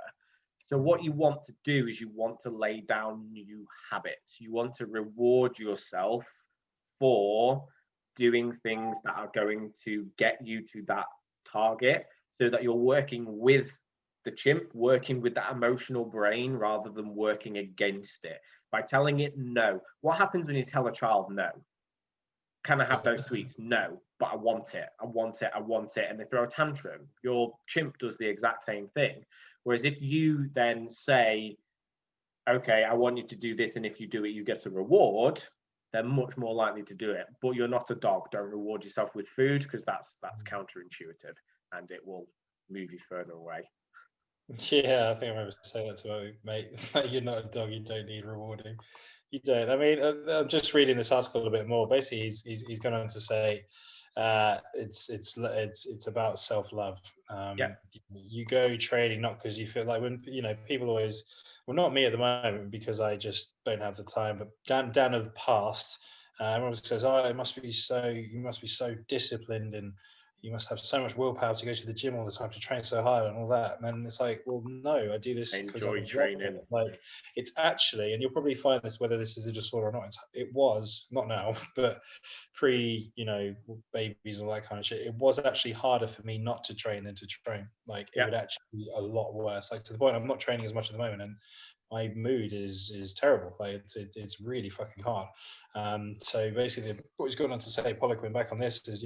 So what you want to do is you want to lay down new habits. You want to reward yourself for doing things that are going to get you to that target, so that you're working with the chimp, working with that emotional brain rather than working against it by telling it no. What happens when you tell a child no? Can I have those sweets? No, but I want it. I want it. I want it. And they throw a tantrum. Your chimp does the exact same thing. Whereas if you then say, okay, I want you to do this, and if you do it, you get a reward, they're much more likely to do it. But you're not a dog. Don't reward yourself with food, because that's counterintuitive and it will move you further away. Yeah, I think I remember saying that to my mate. You're not a dog. You don't need rewarding. You don't. I mean, I'm just reading this article a bit more. Basically, he's gone on to say it's about self-love. You go training not because you feel like, when people always, well, not me at the moment because I just don't have the time, but down of the past, everyone says, oh, you must be so disciplined and you must have so much willpower to go to the gym all the time, to train so hard and all that. And then it's like, well, no, I do this because I Enjoy love training. it. Like, it's actually, and you'll probably find this, whether this is a disorder or not, it was, not now, but pre, babies and all that kind of shit, it was actually harder for me not to train than to train. Like, it would actually be a lot worse. Like, to the point I'm not training as much at the moment, and my mood is terrible. Like, it's really fucking hard. So basically, what he's going on to say, Pollock, going back on this, is,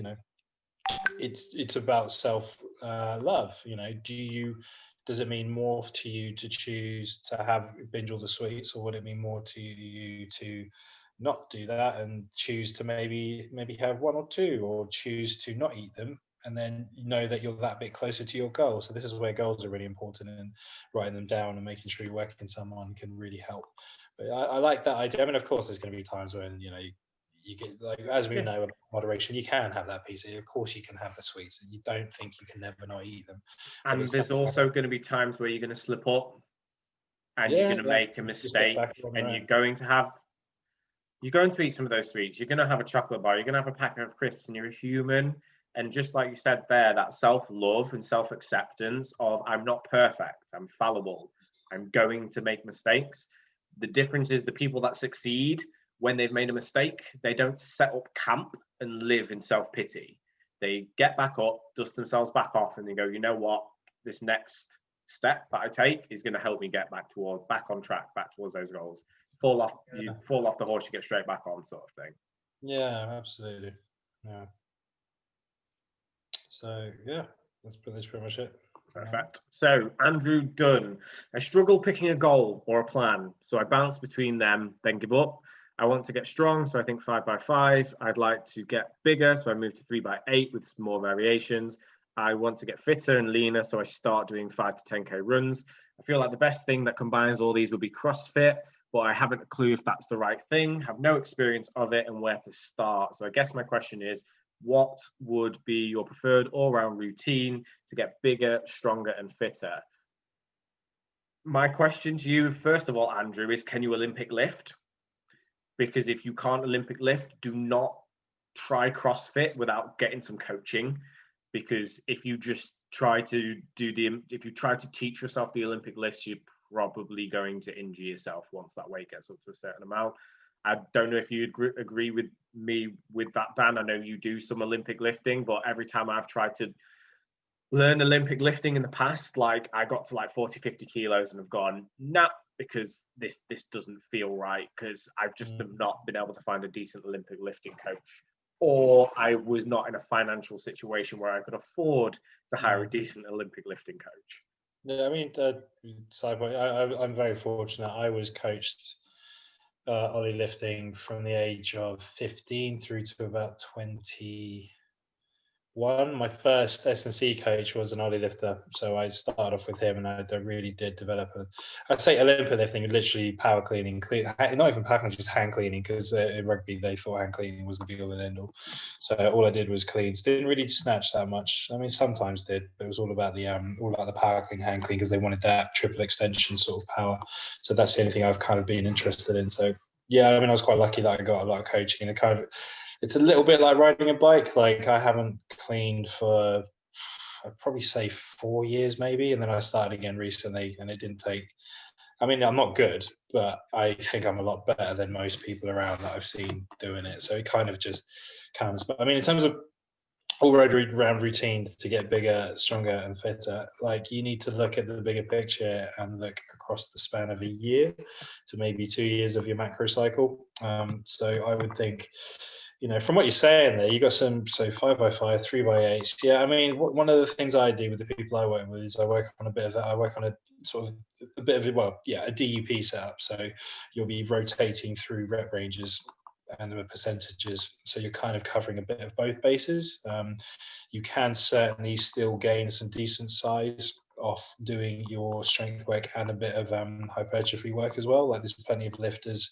it's about self love. Does it mean more to you to choose to have binge all the sweets, or would it mean more to you to not do that and choose to maybe have one or two, or choose to not eat them, and then know that you're that bit closer to your goal? So this is where goals are really important, and writing them down and making sure you're working someone can really help. But I like that idea. I mean, of course, there's going to be times when you get, like, as we know, moderation, you can have that piece. Of course, you can have the sweets, and you don't think you can never not eat them. And there's also going to be times where you're going to slip up, and you're going to make a mistake, and you're going to eat some of those sweets. You're going to have a chocolate bar. You're going to have a packet of crisps, and you're a human. And just like you said there, that self-love and self-acceptance of, I'm not perfect, I'm fallible, I'm going to make mistakes. The difference is the people that succeed, when they've made a mistake, they don't set up camp and live in self-pity. They get back up, dust themselves back off, and they go, you know what? This next step that I take is going to help me get back on track, back towards those goals. You fall off the horse, you get straight back on, sort of thing. Yeah, absolutely. Yeah. So yeah, that's pretty much it. Perfect. So Andrew Dunn, I struggle picking a goal or a plan, so I bounce between them, then give up. I want to get strong, so I think 5x5. I'd like to get bigger, so I move to 3x8 with some more variations. I want to get fitter and leaner, so I start doing 5 to 10k runs. I feel like the best thing that combines all these would be CrossFit, but I haven't a clue if that's the right thing, have no experience of it, and where to start. So I guess my question is, what would be your preferred all-round routine to get bigger, stronger, and fitter? My question to you, first of all, Andrew, is can you Olympic lift? Because if you can't Olympic lift, do not try CrossFit without getting some coaching. Because if you just try to teach yourself the Olympic lifts, you're probably going to injure yourself once that weight gets up to a certain amount. I don't know if you agree with me with that, Dan. I know you do some Olympic lifting, but every time I've tried to learn Olympic lifting in the past, like I got to like 40, 50 kilos and have gone, nah, because this doesn't feel right, because I've just not been able to find a decent Olympic lifting coach, or I was not in a financial situation where I could afford to hire a decent Olympic lifting coach. Yeah, I mean, I'm very fortunate. I was coached Ollie lifting from the age of 15 through to about 21. My first S&C coach was an Ollie lifter, so I started off with him, and I really did develop I'd say Olympic lifting, literally power cleaning, not even power cleaning, just hand cleaning, because in rugby they thought hand cleaning was the be all and end all. So all I did was clean. Didn't really snatch that much. I mean, sometimes did, but it was all about the power clean, hand clean, because they wanted that triple extension sort of power. So that's the only thing I've kind of been interested in. So yeah, I mean, I was quite lucky that I got a lot of coaching, and it's a little bit like riding a bike. Like, I haven't cleaned for, I'd probably say 4 years maybe, and then I started again recently, and it didn't take. I mean, I'm not good, but I think I'm a lot better than most people around that I've seen doing it. So it kind of just comes. But I mean, in terms of all-round routine to get bigger, stronger, and fitter, like, you need to look at the bigger picture and look across the span of a year to maybe 2 years of your macro cycle. So I would think, from what you're saying there, you got so 5x5, 3x8. Yeah, I mean, one of the things I do with the people I work with is I work on a DUP setup. So you'll be rotating through rep ranges and the percentages, so you're kind of covering a bit of both bases. You can certainly still gain some decent size off doing your strength work and a bit of hypertrophy work as well. Like, there's plenty of lifters,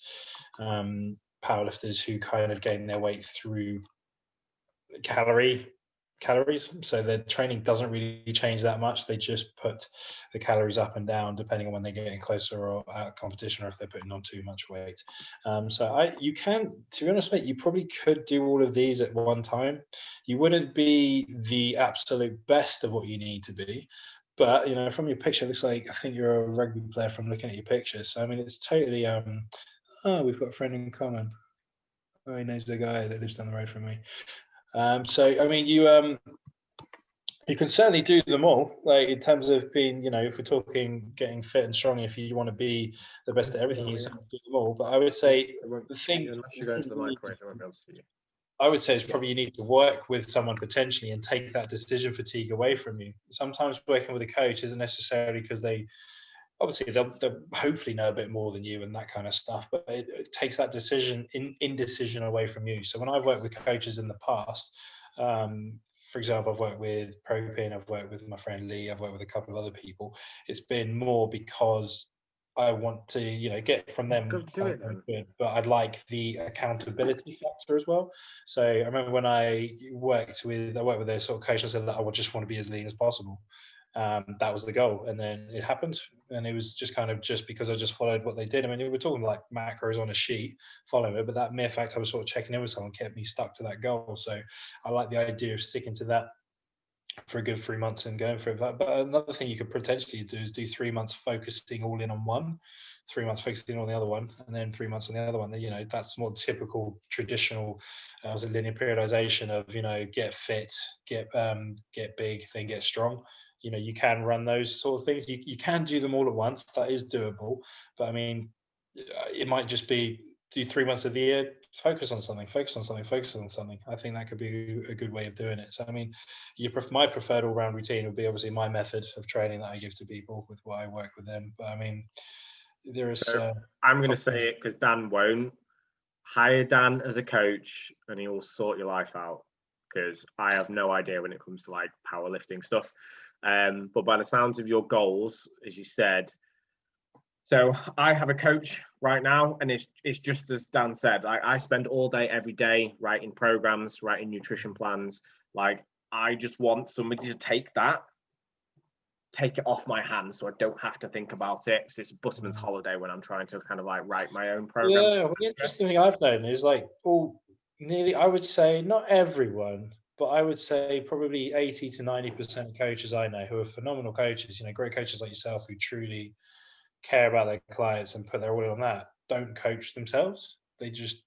powerlifters, who kind of gain their weight through calorie calories, so their training doesn't really change that much. They just put the calories up and down depending on when they're getting closer or out of competition, or if they're putting on too much weight. So you can, to be honest, mate, you probably could do all of these at one time. You wouldn't be the absolute best of what you need to be, but you know, from your picture, it looks like I think you're a rugby player from looking at your picture. So I mean, it's totally. Oh, we've got a friend in common. Oh, he knows the guy that lives down the road from me. So I mean, you can certainly do them all. Like in terms of being, you know, if we're talking getting fit and strong, if you want to be the best at everything, you certainly do them all. But I would say the thing, unless you go into the microwave, I won't be able to see you. I would say is probably you need to work with someone potentially and take that decision fatigue away from you. Sometimes working with a coach isn't necessarily because obviously they'll hopefully know a bit more than you and that kind of stuff, but it takes that indecision away from you. So when I've worked with coaches in the past, for example, I've worked with Propin, I've worked with my friend Lee, I've worked with a couple of other people. It's been more because I want to, you know, get from them good, but I'd like the accountability factor as well. So I remember when I worked with their sort of coach, I said that I just want to be as lean as possible. That was the goal, and then it happened, and it was just kind of just because I just followed what they did. I mean, we were talking like macros on a sheet, following it, but that mere fact I was sort of checking in with someone kept me stuck to that goal. So I like the idea of sticking to that for a good 3 months and going for it. But another thing you could potentially do is do 3 months focusing all in on one, 3 months focusing on the other one, and then 3 months on the other one. You know, that's more typical traditional linear periodization of, you know, get fit, get big, then get strong. You know, you can run those sort of things. You can do them all at once. That is doable. But I mean, it might just be do 3 months of the year, focus on something. I think that could be a good way of doing it. So, I mean, my preferred all-round routine would be obviously my method of training that I give to people with what I work with them. But I mean, there is. So I'm going to say it because Dan won't. Hire Dan as a coach, and he will sort your life out. Because I have no idea when it comes to like powerlifting stuff. But by the sounds of your goals, as you said, so I have a coach right now, and it's just as Dan said. Like I spend all day, every day, writing programs, writing nutrition plans. Like I just want somebody to take it off my hands, so I don't have to think about it. Because it's a busman's holiday when I'm trying to kind of like write my own program. Yeah, well, the interesting thing I've known is like nearly, I would say not everyone, but I would say probably 80 to 90% of coaches I know who are phenomenal coaches, you know, great coaches like yourself who truly care about their clients and put their all in on that, don't coach themselves. They just,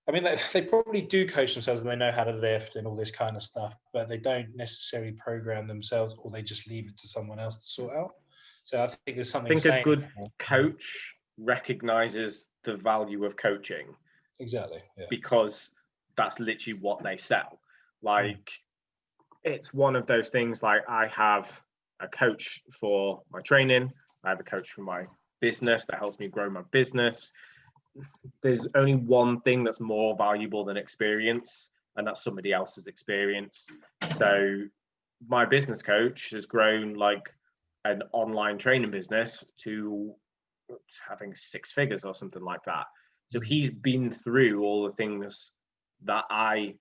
I mean, they probably do coach themselves and they know how to lift and all this kind of stuff, but they don't necessarily program themselves, or they just leave it to someone else to sort out. So I think there's something. I think a good coach recognizes the value of coaching. Exactly. Yeah. Because that's literally what they sell. Like it's one of those things. Like I have a coach for my training. I have a coach for my business that helps me grow my business. There's only one thing that's more valuable than experience, and that's somebody else's experience. So my business coach has grown like an online training business to having 6 figures or something like that. So he's been through all the things that I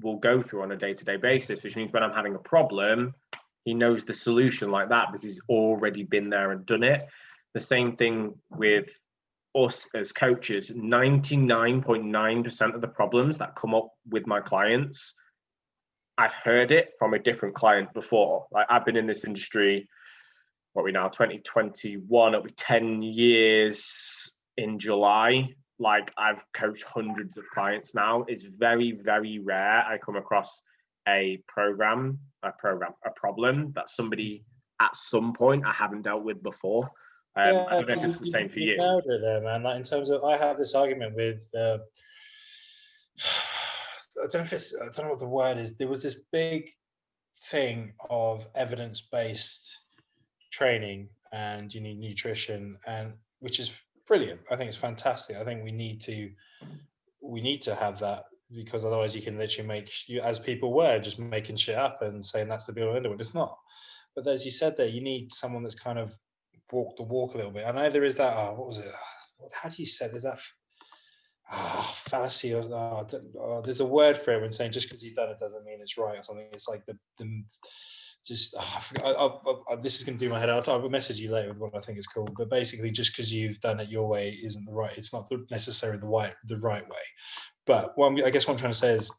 will go through on a day-to-day basis, which means when I'm having a problem, he knows the solution like that because he's already been there and done it. The same thing with us as coaches. 99.9% of the problems that come up with my clients, I've heard it from a different client before. Like I've been in this industry, what are we now, 2021, it'll be 10 years in July. Like I've coached hundreds of clients now. It's very, very rare I come across a problem that somebody at some point I haven't dealt with before. I don't know if it's the same for you. Nailed it there, man. Like in terms of, I have this argument with, I don't know what the word is. There was this big thing of evidence-based training and you need nutrition, and which is brilliant. I think it's fantastic. I think we need to have that, because otherwise you can literally make you, as people were just making shit up and saying that's the be all end all. It's not. But as you said there, you need someone that's kind of walked the walk a little bit. I know there is that. What was it? How do you say? There's that. fallacy, or there's a word for it when saying just because you've done it doesn't mean it's right or something. It's like just this is going to do my head out. I'll message you later with what I think it's called. But basically, just because you've done it your way isn't the right. It's not necessarily the right way. But I guess what I'm trying to say is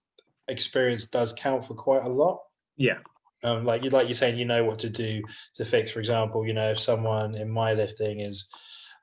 experience does count for quite a lot. Yeah. Like you're saying, you know what to do to fix. For example, if someone in my lifting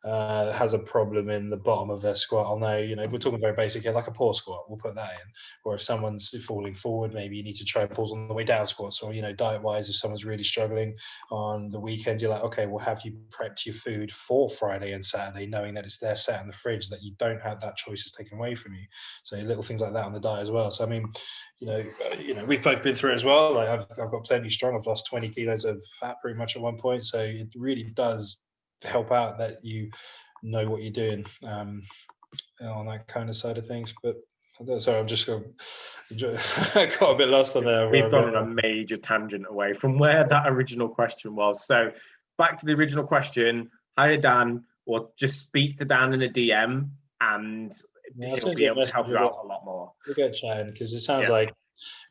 has a problem in the bottom of their squat, I'll know, we're talking very basic here, like a pause squat, we'll put that in. Or if someone's falling forward, maybe you need to try pause on the way down squats. Or, diet wise, if someone's really struggling on the weekend, you're like, okay, well, have you prepped your food for Friday and Saturday, knowing that it's there sat in the fridge, that you don't have that choice is taken away from you. So little things like that on the diet as well. So, I mean, we've both been through it as well. Like I've got plenty strong. I've lost 20 kilos of fat pretty much at one point. So it really does help out that you know what you're doing on that kind of side of things. But sorry, I'm just I got a bit lost on there. We've gone on a major tangent away from where that original question was. So back to the original question, hire Dan or just speak to Dan in a DM and he'll be able to help you out a lot more. We'll get chatting because it sounds like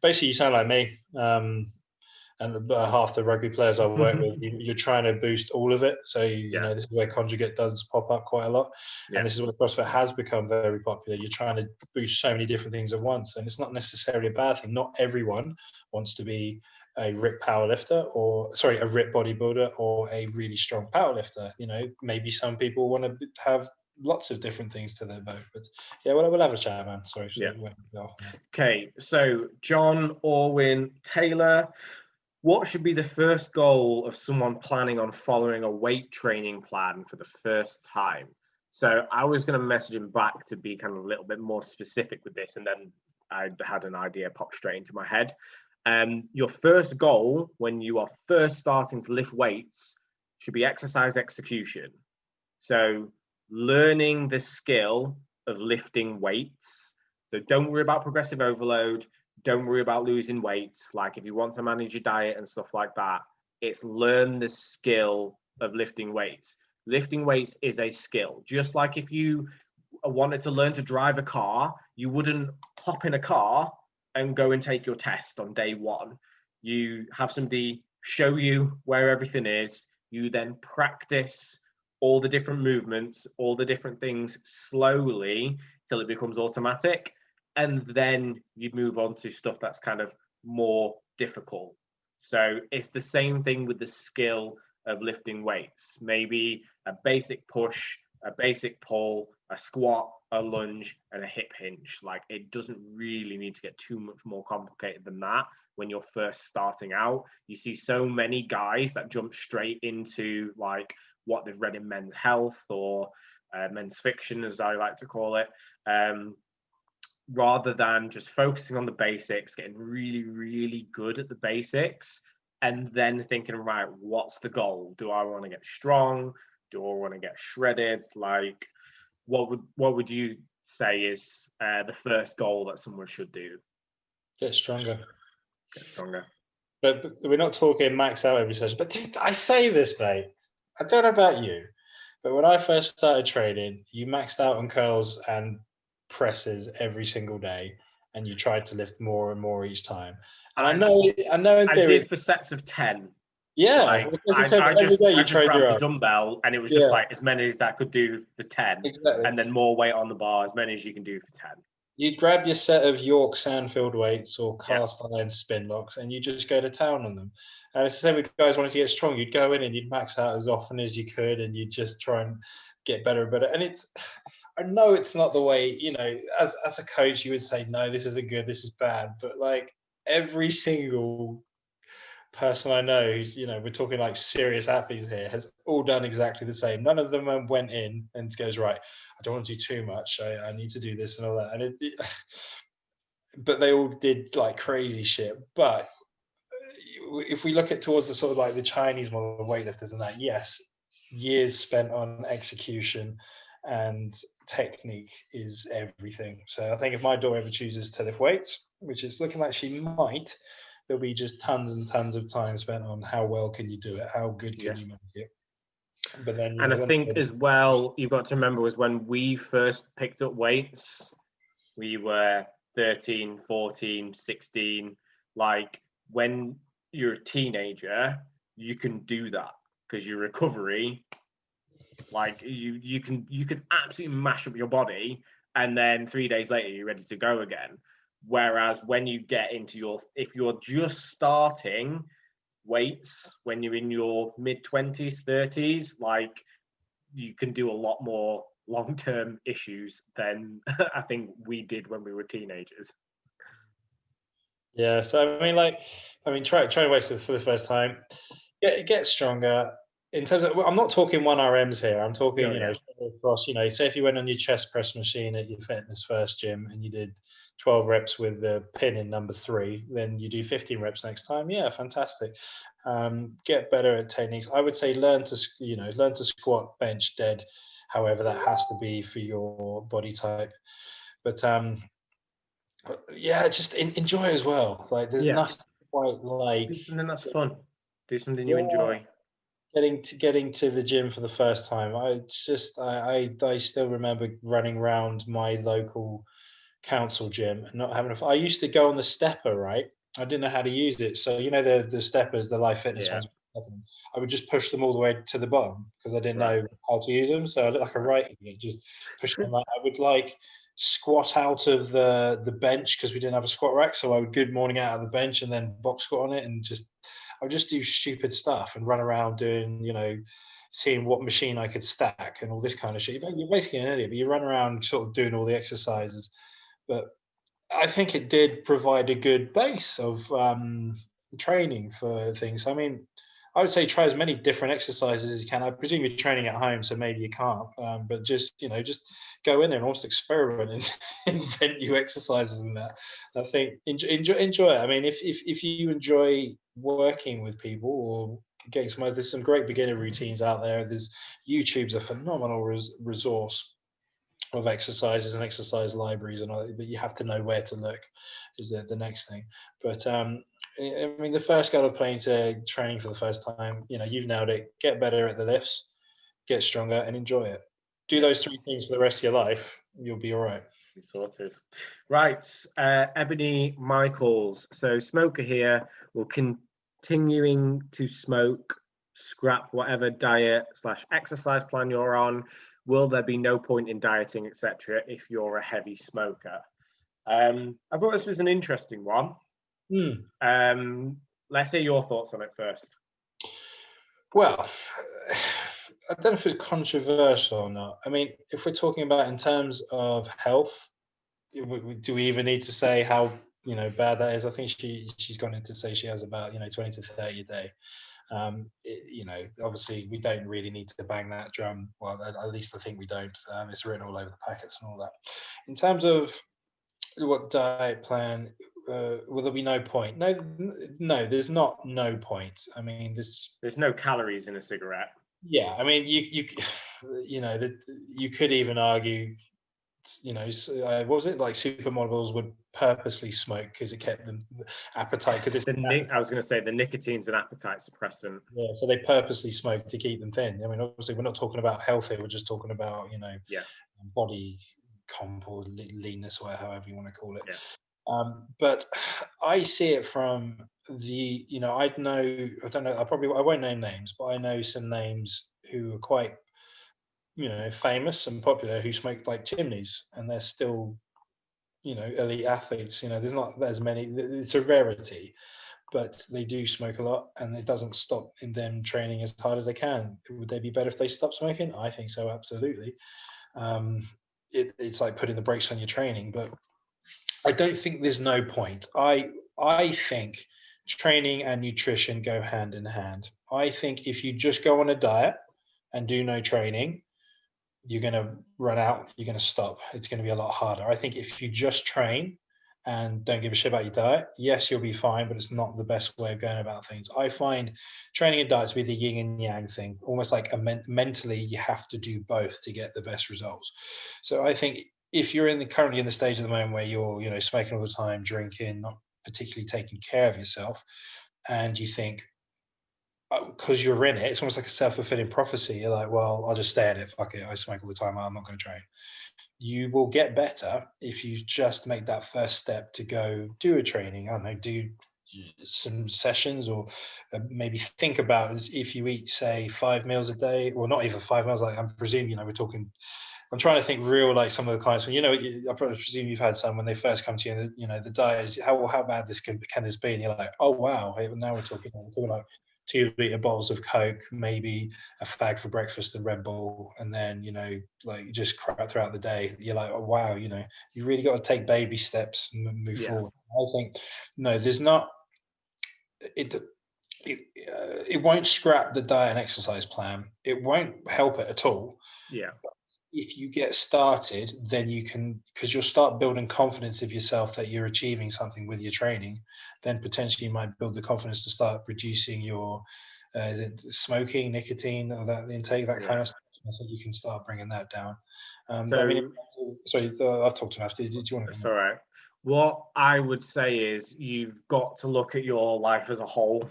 basically you sound like me. And half the rugby players I work with, you're trying to boost all of it. So, this is where conjugate does pop up quite a lot. Yeah. And this is where CrossFit has become very popular. You're trying to boost so many different things at once. And it's not necessarily a bad thing. Not everyone wants to be a RIP powerlifter a RIP bodybuilder or a really strong powerlifter. Maybe some people want to have lots of different things to their bow. But yeah, we'll have a chat, man. Sorry. Yeah. Okay, so John Orwin Taylor. What should be the first goal of someone planning on following a weight training plan for the first time? So I was going to message him back to be kind of a little bit more specific with this, and then I had an idea pop straight into my head. Your first goal when you are first starting to lift weights should be exercise execution. So learning the skill of lifting weights. So don't worry about progressive overload. Don't worry about losing weight. Like if you want to manage your diet and stuff like that, it's learn the skill of lifting weights. Lifting weights is a skill. Just like if you wanted to learn to drive a car, you wouldn't hop in a car and go and take your test on day one. You have somebody show you where everything is. You then practice all the different movements, all the different things slowly till it becomes automatic. And then you move on to stuff that's kind of more difficult. So it's the same thing with the skill of lifting weights. Maybe a basic push, a basic pull, a squat, a lunge, and a hip hinge. Like it doesn't really need to get too much more complicated than that when you're first starting out. You see so many guys that jump straight into like what they've read in Men's Health or Men's Fiction, as I like to call it. Rather than just focusing on the basics, getting really, really good at the basics, and then thinking, right, what's the goal? Do I want to get strong? Do I want to get shredded? Like, what would you say is the first goal that someone should do? Get stronger. Get stronger. But we're not talking max out every session. But I say this, mate. I don't know about you, but when I first started training, you maxed out on curls and presses every single day, and you tried to lift more and more each time. And I know in theory, I did for sets of 10. Yeah, like, I just grabbed the dumbbell, and it was just like as many as that could do for 10, exactly. And then more weight on the bar, as many as you can do for 10. You'd grab your set of York Sandfield weights or cast iron spin locks, and you just go to town on them. And it's the same with guys wanting to get strong. You'd go in and you'd max out as often as you could, and you'd just try and get better and better. And I know it's not the way, as a coach, you would say, no, this isn't good, this is bad. But like every single person I know who's, we're talking like serious athletes here, has all done exactly the same. None of them went in and goes, right, I don't want to do too much. I need to do this and all that. And but they all did like crazy shit. But if we look at towards the sort of like the Chinese model of weightlifters and that, yes, years spent on execution and technique is everything. So I think if my daughter ever chooses to lift weights, which is looking like she might, there'll be just tons and tons of time spent on how well can you do it, how good can you make it. But then, And I think as well, you've got to remember was when we first picked up weights, we were 13, 14, 16. Like when you're a teenager, you can do that because your recovery, like you can absolutely mash up your body, and then 3 days later you're ready to go again. Whereas when you get into if you're just starting weights when you're in your mid-20s, 30s, like you can do a lot more long-term issues than I think we did when we were teenagers. Yeah, so try weights for the first time. Get stronger. In terms of, I'm not talking 1 RMs here. I'm talking, across. Say if you went on your chest press machine at your fitness first gym and you did 12 reps with the pin in number 3, then you do 15 reps next time. Yeah, fantastic. Get better at techniques. I would say learn to squat, bench, dead, however that has to be for your body type. But yeah, just enjoy as well. Like there's nothing quite like do something that's fun. Do something you enjoy. Getting to the gym for the first time. I still remember running around my local council gym and not having I used to go on the stepper, right? I didn't know how to use it. So the steppers, the Life Fitness ones, I would just push them all the way to the bottom because I didn't know how to use them. So I looked like a right idiot, just push them. I would squat out of the bench because we didn't have a squat rack. So I would good morning out of the bench and then box squat on it, and I would just do stupid stuff and run around doing, seeing what machine I could stack and all this kind of shit. You're basically an idiot, but you run around sort of doing all the exercises. But I think it did provide a good base of training for things. I mean, I would say try as many different exercises as you can. I presume you're training at home, so maybe you can't. But just go in there and almost experiment and invent new exercises and that. I think enjoy it. I mean, if you enjoy working with people or getting there's some great beginner routines out there. YouTube's a phenomenal resource of exercises and exercise libraries and all that, but you have to know where to look is the next thing. But I mean, the first goal of training for the first time, you've nailed it. Get better at the lifts, get stronger, and enjoy it. Do those 3 things for the rest of your life, you'll be all right. Sorted. Right, Ebony Michaels. So smoker here will continuing to smoke, scrap whatever diet / exercise plan you're on. Will there be no point in dieting, etc., if you're a heavy smoker? I thought this was an interesting one. Let's hear your thoughts on it first. Well, I don't know if it's controversial or not. I mean, if we're talking about in terms of health, do we even need to say how bad that is? I think she's gone in to say she has about 20 to 30 a day. Obviously we don't really need to bang that drum. Well, at least I think we don't. It's written all over the packets and all that. In terms of what diet plan, will there be no point? No, there's not no point. I mean, there's no calories in a cigarette. Yeah, I mean, you could even argue, what was it, like supermodels would purposely smoke because it kept them appetite, because it's I was going to say the nicotine's an appetite suppressant. Yeah, so they purposely smoke to keep them thin. I mean, obviously we're not talking about health here, we're just talking about body comp or leanness or however you want to call it. But I see it from I don't know, I won't name names, but I know some names who are quite famous and popular who smoke like chimneys, and they're still elite athletes. There's not as many, it's a rarity, but they do smoke a lot, and it doesn't stop in them training as hard as they can. Would they be better if they stopped smoking? I think so, absolutely. It's like putting the brakes on your training, but I don't think there's no point. I think training and nutrition go hand in hand. I think if you just go on a diet and do no training, you're going to run out, you're going to stop. It's going to be a lot harder. I think if you just train and don't give a shit about your diet, yes, you'll be fine, but it's not the best way of going about things. I find training and diet to be the yin and yang thing, almost like mentally you have to do both to get the best results. So I think if you're currently in the stage at the moment where you're smoking all the time, drinking, not particularly taking care of yourself, and you think, because you're in it, it's almost like a self-fulfilling prophecy. You're like, well, I'll just stay in it. Fuck it. I smoke all the time. I'm not going to train. You will get better if you just make that first step to go do a training. I don't know, do some sessions, or maybe think about if you eat, say, 5 meals a day, or not even 5 meals. Like, I'm presuming, we're talking. I'm trying to think real, like some of the clients, when, I probably presume you've had some when they first come to you, and the diet is, how bad can this be? And you're like, oh wow, now we're talking like 2-liter bottles of Coke, maybe a fag for breakfast and Red Bull, and then, like, just crap throughout the day. You're like, oh wow, you really got to take baby steps and move forward. I think, no, there's not, it won't scrap the diet and exercise plan. It won't help it at all. Yeah. If you get started, then you can, because you'll start building confidence of yourself that you're achieving something with your training. Then potentially you might build the confidence to start reducing your smoking, nicotine, or that intake, that kind of stuff. I think you can start bringing that down. Sorry, I've talked enough. Did you want to? That's all right. What I would say is you've got to look at your life as a whole,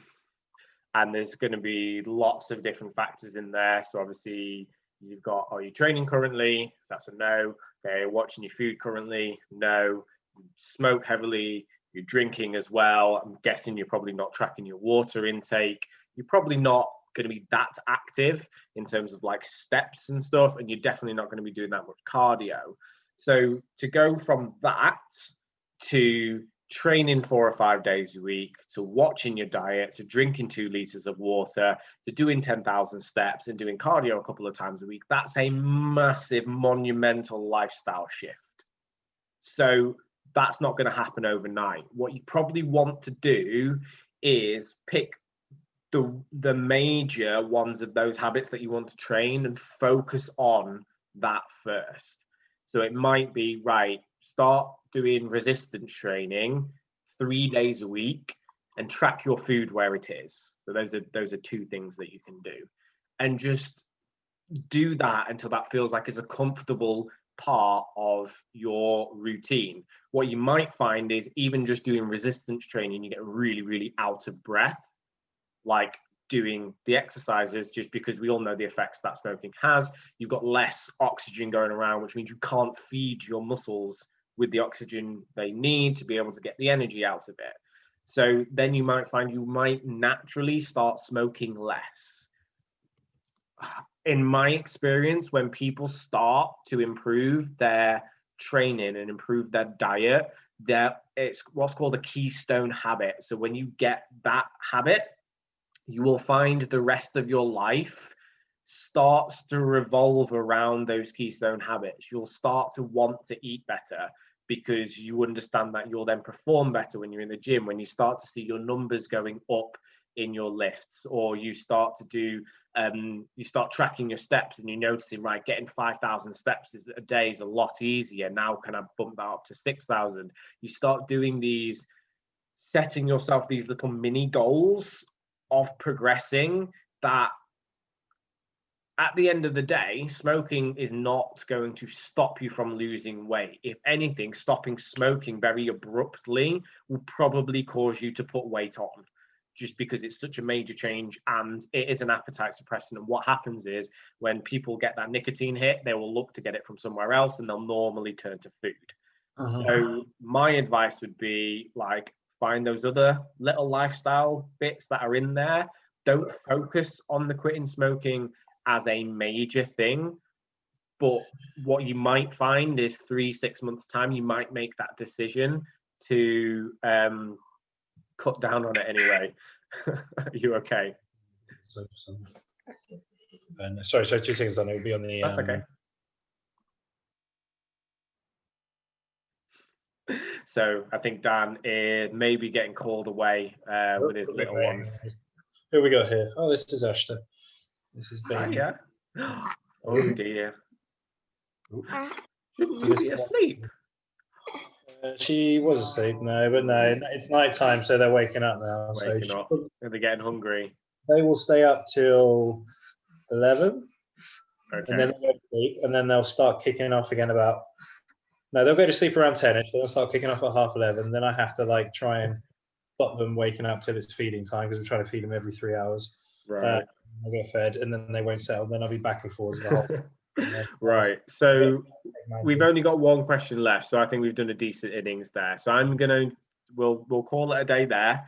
and there's going to be lots of different factors in there. So obviously, you've got, are you training currently? That's a no. Okay, watching your food currently? No. You smoke heavily, you're drinking as well. I'm guessing you're probably not tracking your water intake. You're probably not going to be that active in terms of like steps and stuff, and you're definitely not going to be doing that much cardio. So to go from that to training 4 or 5 days a week, to watching your diet, to drinking 2 liters of water, to doing 10,000 steps and doing cardio a couple of times a week, that's a massive, monumental lifestyle shift. So that's not going to happen overnight. What you probably want to do is pick the major ones of those habits that you want to train and focus on that first. So it might be, right, start doing resistance training 3 days a week and track your food where it is. So those are 2 things that you can do, and just do that until that feels like it's a comfortable part of your routine. What you might find is even just doing resistance training, you get really, really out of breath, like doing the exercises, just because we all know the effects that smoking has. You've got less oxygen going around, which means you can't feed your muscles with the oxygen they need to be able to get the energy out of it. So then you might find you might naturally start smoking less. In my experience, when people start to improve their training and improve their diet, it's what's called a keystone habit. So when you get that habit, you will find the rest of your life starts to revolve around those keystone habits. You'll start to want to eat better because you understand that you'll then perform better when you're in the gym, when you start to see your numbers going up in your lifts, or you start to do, you start tracking your steps and you're noticing, right, getting 5,000 steps a day is a lot easier. Now can I bump that up to 6,000? You start doing these, setting yourself these little mini goals of progressing, that at the end of the day, smoking is not going to stop you from losing weight. If anything, stopping smoking very abruptly will probably cause you to put weight on, just because it's such a major change and it is an appetite suppressant. And what happens is when people get that nicotine hit, they will look to get it from somewhere else and they'll normally turn to food. So my advice would be, like, find those other little lifestyle bits that are in there. Don't focus on the quitting smoking as a major thing. But what you might find is 3-6 months time, you might make that decision to cut down on it anyway. Are you okay? Sorry, 2 seconds on it. Will be on the. That's okay. So I think Dan is maybe getting called away with his little ones. Who we got here? Oh, this is Ashton. This is baby. Oh, yeah. Oh dear. Shouldn't you be asleep? She was asleep, but it's night time, so they're waking up now. Waking up. They're getting hungry. They will stay up till 11, okay. And then they'll go to sleep, and then they'll start kicking off again about. No, they'll go to sleep around 10ish. They'll start kicking off at 11:30. Then I have to try and stop them waking up till it's feeding time, because we try to feed them every 3 hours. Right. I'll get fed, and then they won't settle. Then I'll be back and forwards the whole. Right. So we've only got one question left, so I think we've done a decent innings there. So we'll call it a day there.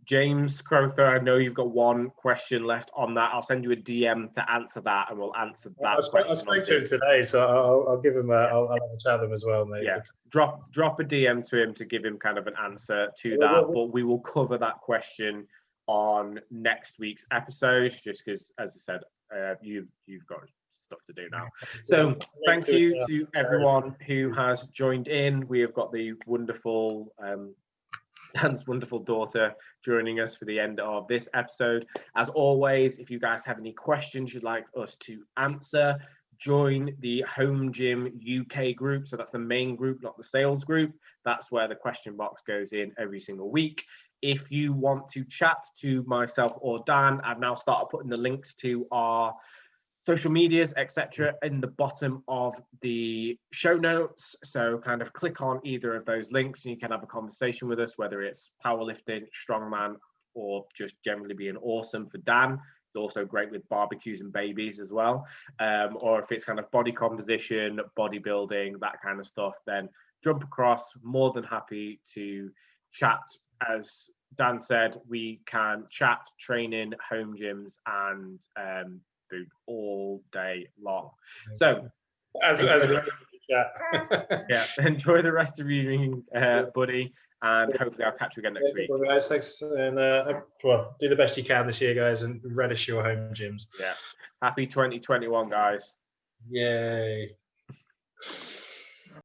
James Crowther, I know you've got one question left on that. I'll send you a DM to answer that, and we'll answer that. I spoke to him today, so I'll give him I'll have a chat with him as well, mate. Yeah, drop a DM to him to give him kind of an answer to that. But we will cover that question on next week's episode, just because, as I said, you've got stuff to do now. So thank you to everyone who has joined in. We have got the wonderful Dan's wonderful daughter joining us for the end of this episode. As always, if you guys have any questions you'd like us to answer, join the Home Gym UK group. So that's the main group, not the sales group. That's where the question box goes in every single week. If you want to chat to myself or Dan, I've now started putting the links to our social medias, etc., in the bottom of the show notes. So kind of click on either of those links and you can have a conversation with us, whether it's powerlifting, strongman, or just generally being awesome for Dan. It's also great with barbecues and babies as well. Or if it's kind of body composition, bodybuilding, that kind of stuff, then jump across. More than happy to chat. As Dan said, we can chat, training, home gyms, and food all day long. So enjoy the rest of your evening, buddy, and hopefully I'll catch you again next week. Well, guys, thanks, and do the best you can this year, guys, and relish your home gyms. Yeah, happy 2021, guys. Yay.